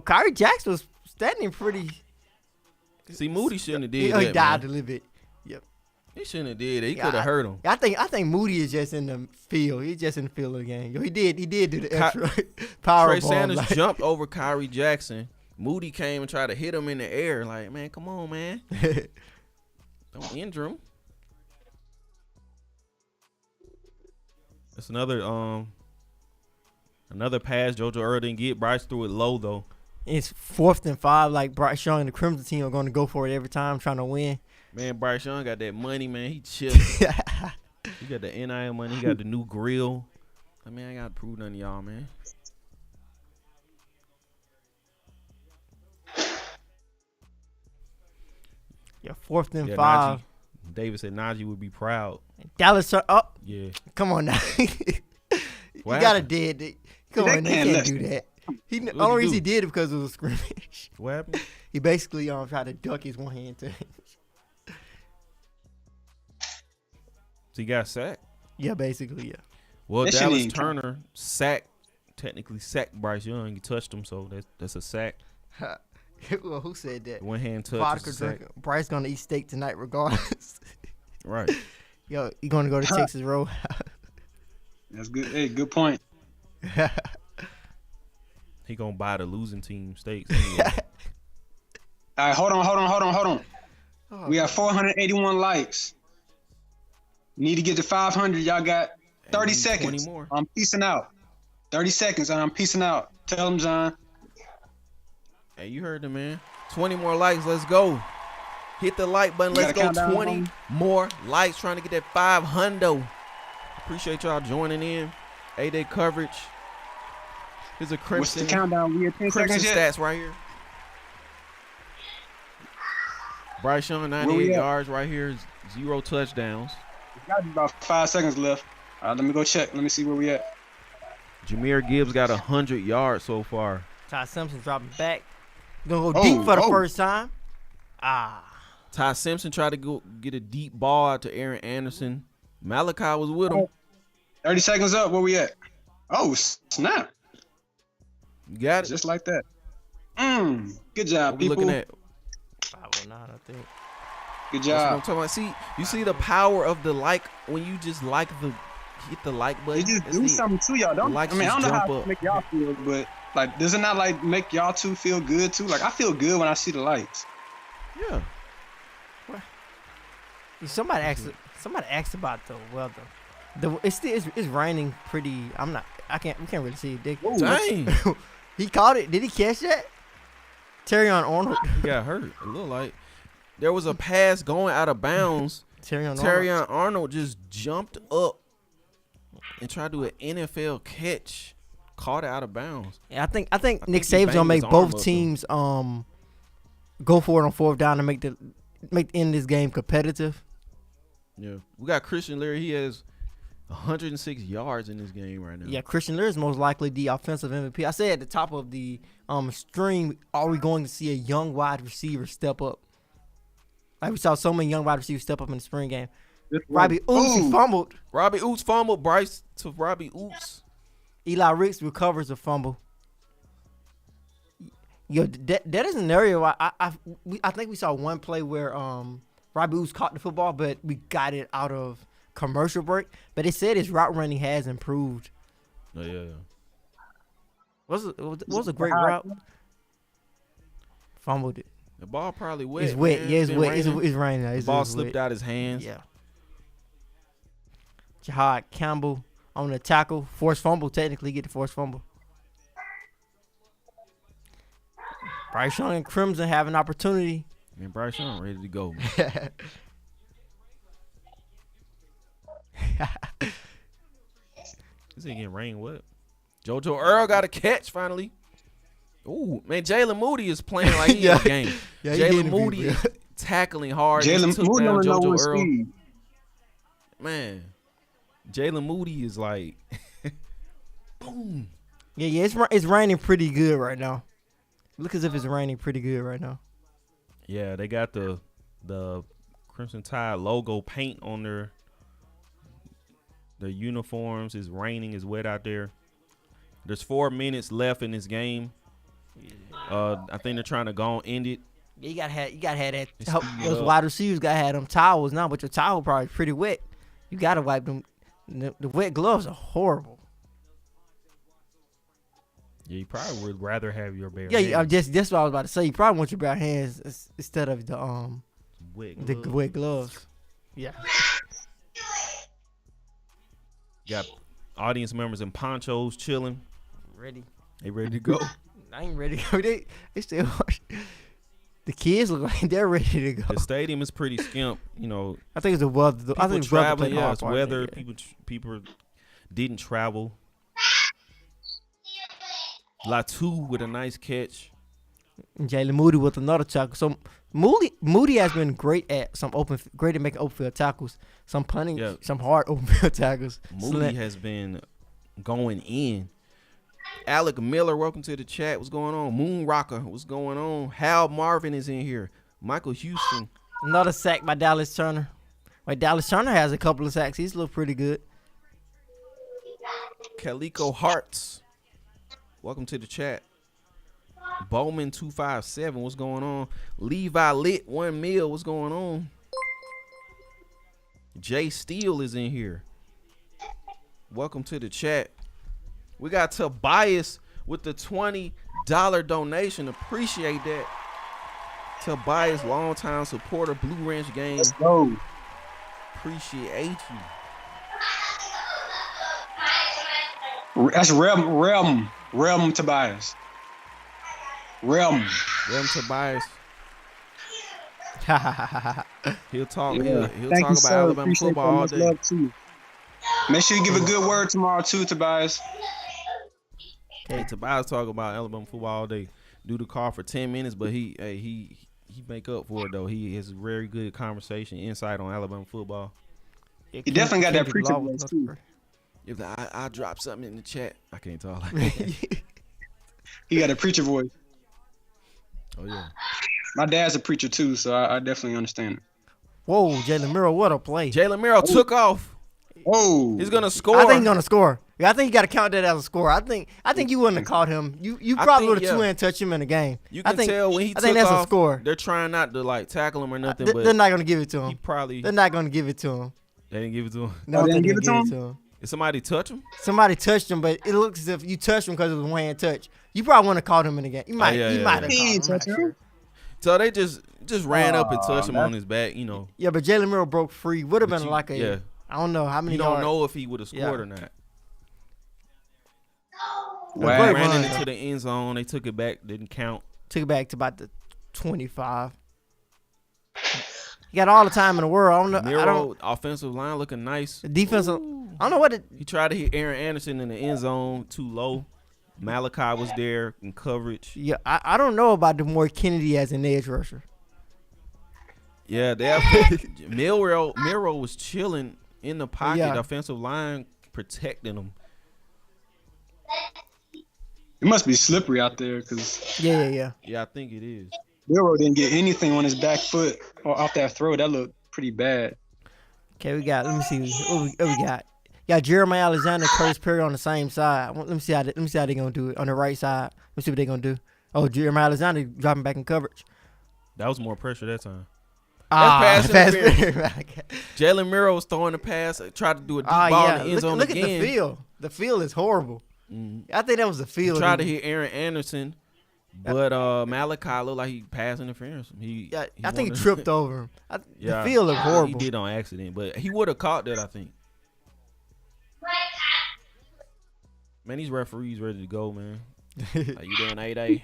Kyrie Jackson was standing pretty. See, Moody shouldn't have did that. He died a little bit. Yep. He shouldn't have did it. He could have hurt him. I think Moody is just in the field. He's just in the field of the game. He did do the extra power Trey ball. Sanders jumped over Kyrie Jackson. Moody came and tried to hit him in the air. Like, man, come on, man. Don't injure him. That's another pass JoJo Earl didn't get. Bryce threw it low, though. It's 4th and 5. Like, Bryce Young and the Crimson team are going to go for it every time, trying to win. Man, Bryce Young got that money, man. He chilling. He got the NIL money. He got the new grill. I mean, I got to prove nothing to y'all, man. Yeah, 4th and 5. Najee, David said Najee would be proud. Dallas, Yeah. come on now. You got a dead. Come on, they can't do that. The only reason he did it because it was a scrimmage. What happened? He basically tried to duck his one hand to. So he got sacked? Yeah, basically, yeah. Well, That shit Dallas ain't Turner technically sacked Bryce Young. He touched him, so that's a sack. Well, who said that? One hand touch Vodka is a sack. drinker. Bryce gonna eat steak tonight regardless. Right. Yo, you gonna go to Texas Roadhouse? That's good. Hey, good point. He gonna buy the losing team steaks. Anyway. All right, hold on. We got 481 likes. Need to get to 500. Y'all got 30 seconds. 20 more. I'm peacing out. 30 seconds and I'm peacing out. Tell him, John. Hey, you heard the man. 20 more likes. Let's go. Hit the like button. Let's go. 20 more likes. Trying to get that 500. Appreciate y'all joining in. A-Day coverage. Here's a Crimson. What's the countdown? We at 10 Crimson seconds yet? stats right here. Bryce Young, 98 yards right here. 0 touchdowns. Got about 5 seconds left. All right, let me go check. Let me see where we at. Jameer Gibbs got 100 yards so far. Ty Simpson dropping back. Gonna go deep for the first time. Ty Simpson tried to go get a deep ball out to Aaron Anderson. Malachi was with him. 30 seconds up. Where we at? Oh, snap. You got it. Just like that. Good job, What we people. looking at? 509, I think. Good That's what I'm job. talking about. See, you see the power of the like when you just hit the like button. It just That's do it. something to y'all. Don't, Likes I mean, I just don't know how jump it up. make y'all feel, but like, does it not like make y'all two feel good too? Like, I feel good when I see the likes. Yeah. Somebody asked about the weather. It's raining pretty. We can't really see it. Dick. Dang. He caught it. Did he catch that? Terrion Arnold. He got hurt. It looked like there was a pass going out of bounds. Terrion Arnold just jumped up and tried to do an NFL catch. Caught it out of bounds. Yeah, I think Nick he Saban's banged gonna make his arm both up, teams go for it on 4th down to make the end of this game competitive. Yeah. We got Christian Leary. He has 106 yards in this game right now. Yeah, Christian Lear is most likely the offensive MVP. I said at the top of the stream, are we going to see a young wide receiver step up? Like we saw so many young wide receivers step up in the spring game. Robbie Oots, he fumbled. Robbie Oots fumbled. Bryce to Robbie Oots. Eli Ricks recovers a fumble. Yo, that is an area where I think we saw one play where Robbie Ooze caught the football, but we got it out of commercial break. But they said his route running has improved. Oh yeah. Was a great route. Fumbled it. The ball probably wet. It's wet. Man. Yeah, it's wet. Raining. It's raining. The ball slipped out his hands. Yeah. Jahad Campbell on the tackle. Forced fumble. Technically, get the forced fumble. Bryce Young and Crimson have an opportunity. Man, Bryce Young ready to go. This ain't getting rain wet. JoJo Earl got a catch finally. Ooh, man, Jaylen Moody is playing like he in the game. Yeah, Jaylen Moody is tackling hard. Jaylen Took Moody down only know JoJo one Earl. speed. Man, Jaylen Moody is like, boom. Yeah, it's raining pretty good right now. Look as if it's raining pretty good right now. Yeah, they got the Crimson Tide logo paint on their uniforms. It's raining. It's wet out there. There's 4 minutes left in this game. I think they're trying to go on end it. Yeah, you gotta have that. It's Those speed wide receivers gotta have them towels now, but your towel probably pretty wet. You gotta wipe them. The wet gloves are horrible. Yeah, you probably would rather have your bare Yeah, hands. that's what I was about to say. You probably want your bare hands instead of the wet gloves. Yeah. Got audience members in ponchos chilling. Ready. They ready to go. I ain't ready to go. They still watch. The kids look like they're ready to go. The stadium is pretty skimp. You know, I think it's the weather. I think it's traveling. weather. Yeah, it's weather. Yeah. People didn't travel. Latu with a nice catch. And Jaylen Moody with another tackle. So Moody has been great at making open field tackles. Some punting, some hard open field tackles. Moody has been going in. Alec Miller, welcome to the chat. What's going on? Moon Rocker, what's going on? Hal Marvin is in here. Michael Houston. Another sack by Dallas Turner. Like Dallas Turner has a couple of sacks. He's looked pretty good. Calico Hearts, welcome to the chat. Bowman 257, what's going on? Levi Lit 1 mil, what's going on? Jay Steele is in here. Welcome to the chat. We got Tobias with the $20 donation. Appreciate that. Tobias, longtime supporter, Blue Ranch Game. Let's go. Appreciate you. That's Realm Tobias. Realm Tobias. He'll talk. Yeah. He'll Thank talk you, about sir. Alabama Appreciate football all that much day. love, too. Make sure you give a good word tomorrow too, Tobias. Hey, Tobias talk about Alabama football all day. Do the call for 10 minutes, but he make up for it though. He has very good conversation, insight on Alabama football. He definitely got that preacher voice too. If I drop something in the chat, I can't talk like that. He got a preacher voice. Oh yeah. My dad's a preacher too, so I definitely understand it. Whoa, Jaylen Miller, what a play. Jaylen Miller took off. Oh, He's gonna score. I think he's gonna score. Yeah, I think you got to count that as a score. I think you wouldn't have caught him. You probably would have two-hand touched him in the game. You can tell when he took off. I think that's a score. They're trying not to like tackle him or nothing, but they're not gonna give it to he him. probably They're not gonna give it to him. they didn't give it to him. No, they they didn't didn't give give it to him. Did somebody touch him? Somebody touched him, but it looks as if you touched him because it was a one-hand touch. You probably wouldn't have caught him in the game. You might have caught him. He I'm ain't not touch him. sure. So they just ran up and touched him on his back, you know. Yeah, but Jaylen Miller broke free. Would have But been you- like a. yeah. I don't know how many. You don't yards. know if he would have scored Yeah. or not. Wow. They Great ran run, it into though. the end zone. They took it back. Didn't count. Took it back to about the 25. He got all the time in the world. I don't know. I Miro, don't. offensive line looking nice. The defensive. I don't know what. He tried to hit Aaron Anderson in the end zone too low. Malachi was there in coverage. Yeah, I don't know about DeMore Kennedy as an edge rusher. Yeah, they Miro was chilling in the pocket. Yeah. Offensive line protecting him. It must be slippery out there because Yeah. Yeah, I think it is. Miro didn't get anything on his back foot or off that throw. That looked pretty bad. Okay, we got. Let me see what we got. Got Jeremiah Alexander, Curtis Perry on the same side. Let me see how they gonna do it on the right side. Let's see what they gonna do. Oh, Jeremiah Alexander dropping back in coverage. That was more pressure that time. Pass interference. Jaylen Miller was throwing the pass, tried to do a deep ball in the end zone look again. At the field. The field is horrible. I think that was the field. He tried to hit Aaron Anderson, but Malachi looked like he passed interference. I think he tripped over him. The field looked horrible. He did on accident, but he would have caught that, I think. Man, these referees ready to go, man. Like, you doing 8A?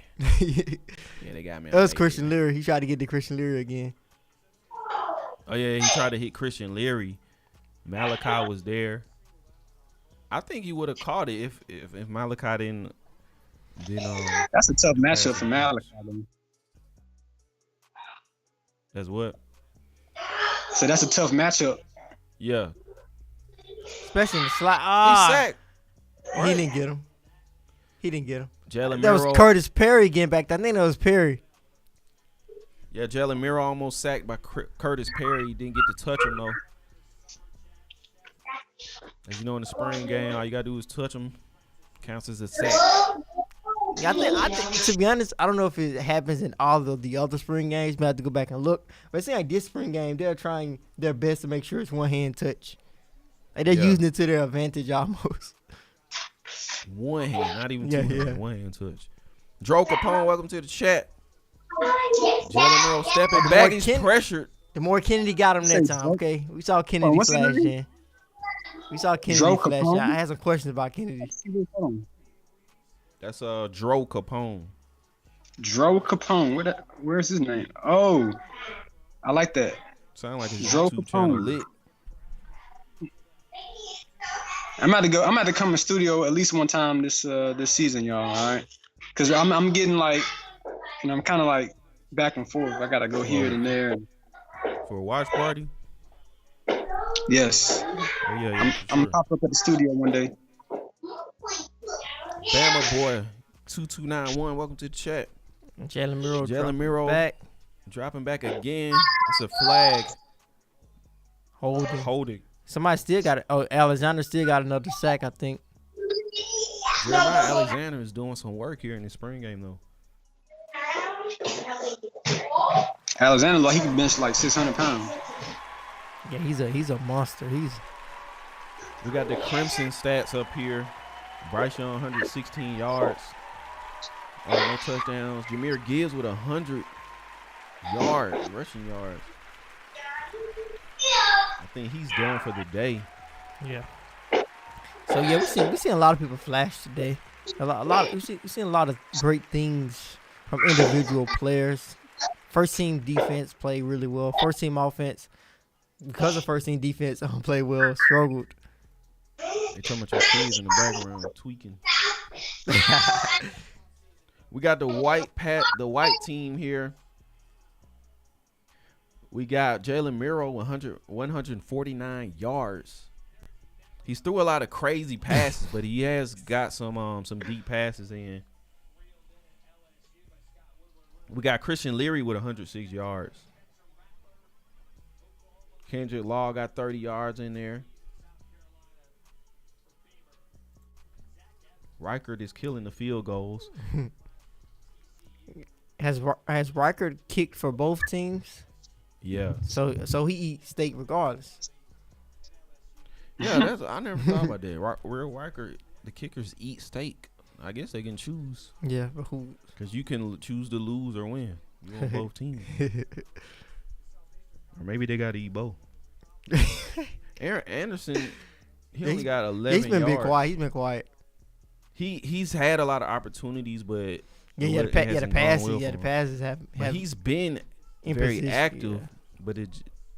Yeah, they got me. That was Christian Leary. He tried to get to Christian Leary again. Oh, yeah, he tried to hit Christian Leary. Malachi was there. I think he would have caught it if Malachi didn't. That's a tough matchup for Malachi. That's what? So that's a tough matchup. Yeah. Especially in the slot. He sacked. He didn't get him. Jaylen That Miller. was Curtis Perry getting back. I think that was Perry. Yeah, Jaylen Miller almost sacked by Curtis Perry. He didn't get to touch him, though. As you know, in the spring game, all you got to do is touch him. Counts as a sack. Yeah, I think, to be honest, I don't know if it happens in all of the other spring games. But I have to go back and look. But it seems like this spring game, they're trying their best to make sure it's one-hand touch. Like they're using it to their advantage almost. One hand, not even two hands. One hand touch. Dro Capone, welcome to the chat. Jaylen Miller stepping back. He's pressured. The more Kennedy got him that time, okay? We saw Kennedy flash in. We saw Kennedy flash in. I had some questions about Kennedy. That's Dro Capone. Dro Capone. Where's his name? Oh, I like that. Sound like his Dro YouTube channel Capone. lit. I'm about to come to studio at least one time this season, y'all. All right, because I'm getting like, I'm kind of like back and forth. I gotta go here and there. For a watch party? Yes. Oh, yeah, I'm gonna pop up at the studio one day. Bama boy 2291, welcome to the chat. Jaylen Miller back. Dropping back again. It's a flag. Holding. Somebody still got it. Oh, Alexander still got another sack, I think. Jeremiah Alexander is doing some work here in the spring game, though. Alexander, like he can bench like 600 pounds. Yeah, he's a monster. We got the Crimson stats up here. Bryce Young, 116 yards. No touchdowns. Jahmyr Gibbs with 100 yards, rushing yards. I think he's done for the day. Yeah. So yeah, we seen a lot of people flash today. We seen a lot of great things from individual players. First team defense played really well. First team offense, because of first team defense, played well, struggled. They talking about your kids in the background tweaking. We got the white team here. We got Jaylen Miller 149 yards. He's threw a lot of crazy passes, but he has got some deep passes in. We got Christian Leary with 106 yards. Kendrick Law got 30 yards in there. Reichert is killing the field goals. Has Reichert kicked for both teams? Yeah. So he eats steak regardless. Yeah, I never thought about that. Real Reichert, the kickers eat steak. I guess they can choose. Yeah, but who? Because you can choose to lose or win. You on both teams. Or maybe they got to eat both. Aaron Anderson, he only got 11 He's been yards. He's been quiet. He's had a lot of opportunities, but the passes have. But he's been very active, but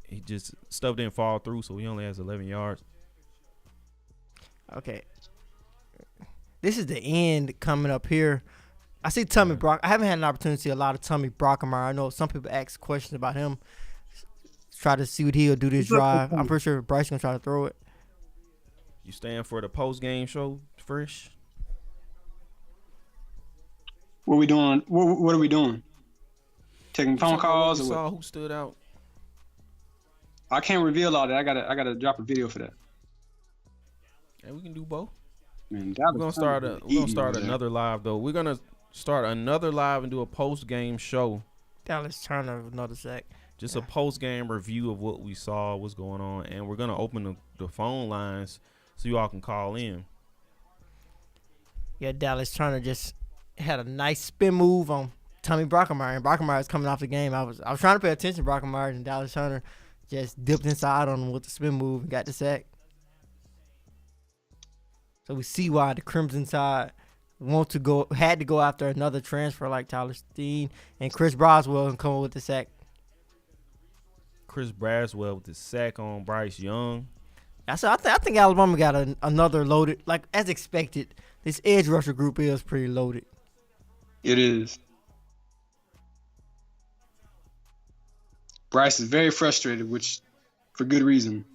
he just stuff didn't fall through, so he only has 11 yards. Okay. This is the end coming up here. I see Tommy Brock. I haven't had an opportunity to see a lot of Tommy Brockemeyer. I know some people ask questions about him. Try to see what he'll do this drive. I'm pretty sure Bryce gonna try to throw it. You staying for the post game show, Fresh? What are we doing? What are we doing? Taking phone calls? We saw who stood out. I can't reveal all that. I gotta drop a video for that. Yeah, we can do both. Man, we're gonna start another live though. We're gonna start another live and do a post-game show. Dallas Turner, another sack. Just a post-game review of what we saw, what's going on. And we're going to open the phone lines so you all can call in. Yeah, Dallas Turner just had a nice spin move on Tommy Brockermeyer. And Brockermeyer's coming off the game. I was trying to pay attention to Brockermeyer, and Dallas Turner just dipped inside on him with the spin move and got the sack. So we see why the Crimson side had to go after another transfer like Tyler Steen and Chris Braswell and come with the sack. Chris Braswell with the sack on Bryce Young. I think Alabama got another loaded, like as expected. This edge rusher group is pretty loaded. It is. Bryce is very frustrated, which for good reason.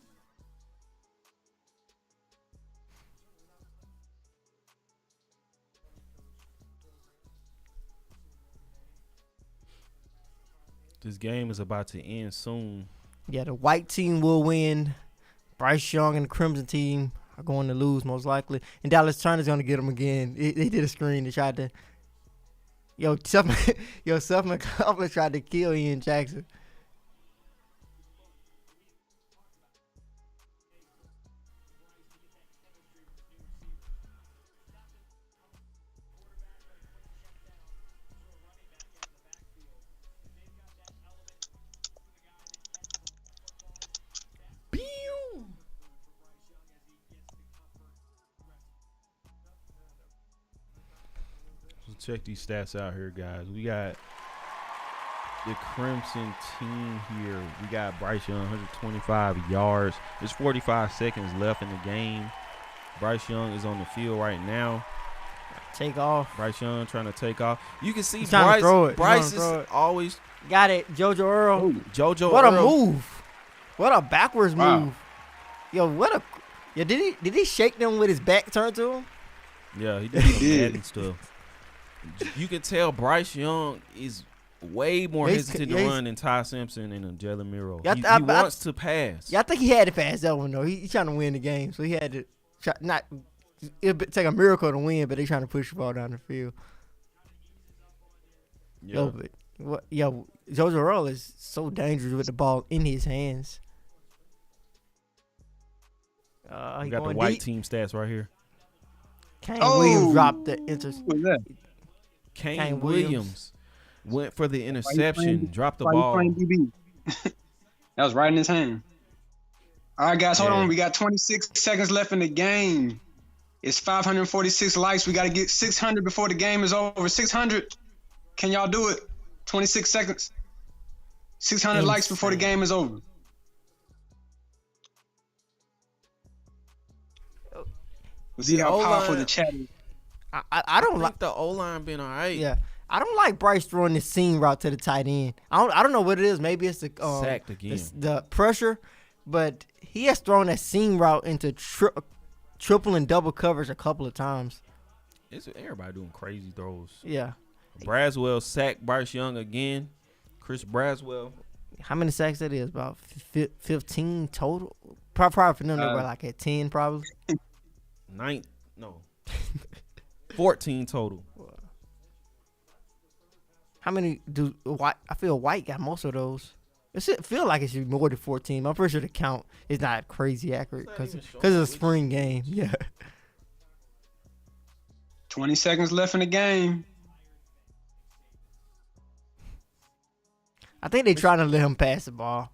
This game is about to end soon. Yeah, the white team will win. Bryce Young and the Crimson team are going to lose most likely. And Dallas Turner's going to get them again. They did a screen. They tried to. Seth McCollum tried to kill Ian Jackson. Check these stats out here, guys. We got the Crimson team here. We got Bryce Young, 125 yards. There's 45 seconds left in the game. Bryce Young is on the field right now. Take off. Bryce Young trying to take off. You can see He's trying to throw it. Bryce is always got it. JoJo Earl. JoJo what Earl. A move. What a backwards move. Did he shake them with his back turned to him? Yeah, he did some Madden stuff. You can tell Bryce Young is way more hesitant to run than Ty Simpson and Jaylen Miller. He wants to pass. Yeah, I think he had to pass that one, though. He's trying to win the game, so he had to try. It'd take a miracle to win, but they're trying to push the ball down the field. Yeah. JoJo Earl is so dangerous with the ball in his hands. We got the white team stats right here. Kane Williams dropped the interception. Who was that? Kane Williams went for the interception, dropped the ball. That was right in his hand. All right, guys, hold on. We got 26 seconds left in the game. It's 546 likes. We got to get 600 before the game is over. 600. Can y'all do it? 26 seconds. 600 likes before the game is over. We'll see how powerful the chat is. I don't like the O-line been all right. Yeah. I don't like Bryce throwing this seam route to the tight end. I don't know what it is. Maybe it's the sacked again. The pressure, but he has thrown that seam route into triple and double coverage a couple of times. It's everybody doing crazy throws. Yeah. Braswell sacked Bryce Young again. Chris Braswell. How many sacks that is? About 15 total. Probably for them, they were like at 10 probably. 14 total. How many do White? I feel White got most of those. It should feel like it should be more than 14. I'm pretty sure the count is not crazy accurate because it's a spring game. Yeah. 20 seconds left in the game. I think they're trying to let him pass the ball.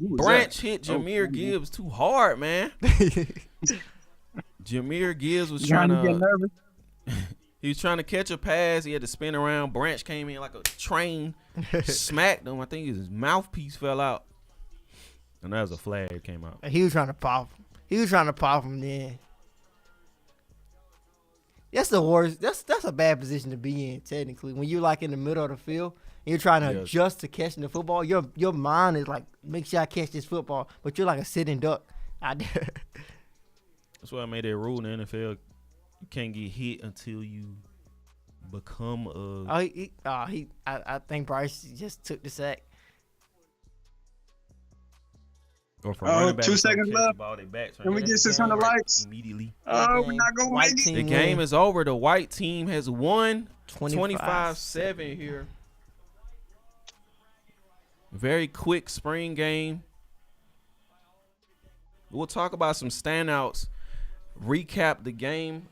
Branch hit Jahmyr Gibbs too hard, man. Jahmyr Gibbs was trying to get nervous. He was trying to catch a pass. He had to spin around. Branch came in like a train, smacked him. I think his mouthpiece fell out. And that was a flag that came out. He was trying to pop him then. That's the worst. That's a bad position to be in, technically. When you're like in the middle of the field and you're trying to adjust to catching the football, your mind is like, make sure I catch this football. But you're like a sitting duck out there. That's why I made that rule in the NFL. You can't get hit until you become a. I think Bryce just took the sack. Or for running back, 2 or something, seconds catch the left. ball, they back. Can we Yeah, get 600 game. likes? Immediately. Oh, we're not gonna White make it. team The win. game is over. The white team has won 25-7 25-7 here. Very quick spring game. We'll talk about some standouts. Recap the game.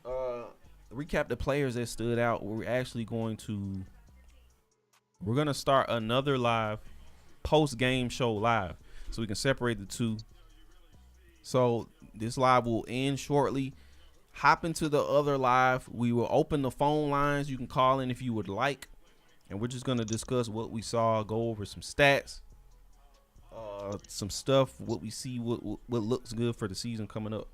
Recap the players that stood out. We're gonna start another live post-game show live, so we can separate the two. So this live will end shortly. Hop into the other live. We will open the phone lines. You can call in if you would like, and we're just gonna discuss what we saw, go over some stats, some stuff, what we see, what looks good for the season coming up.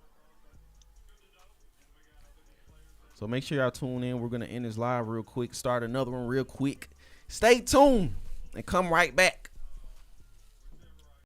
So make sure y'all tune in. We're gonna end this live real quick, start another one real quick. Stay tuned and come right back.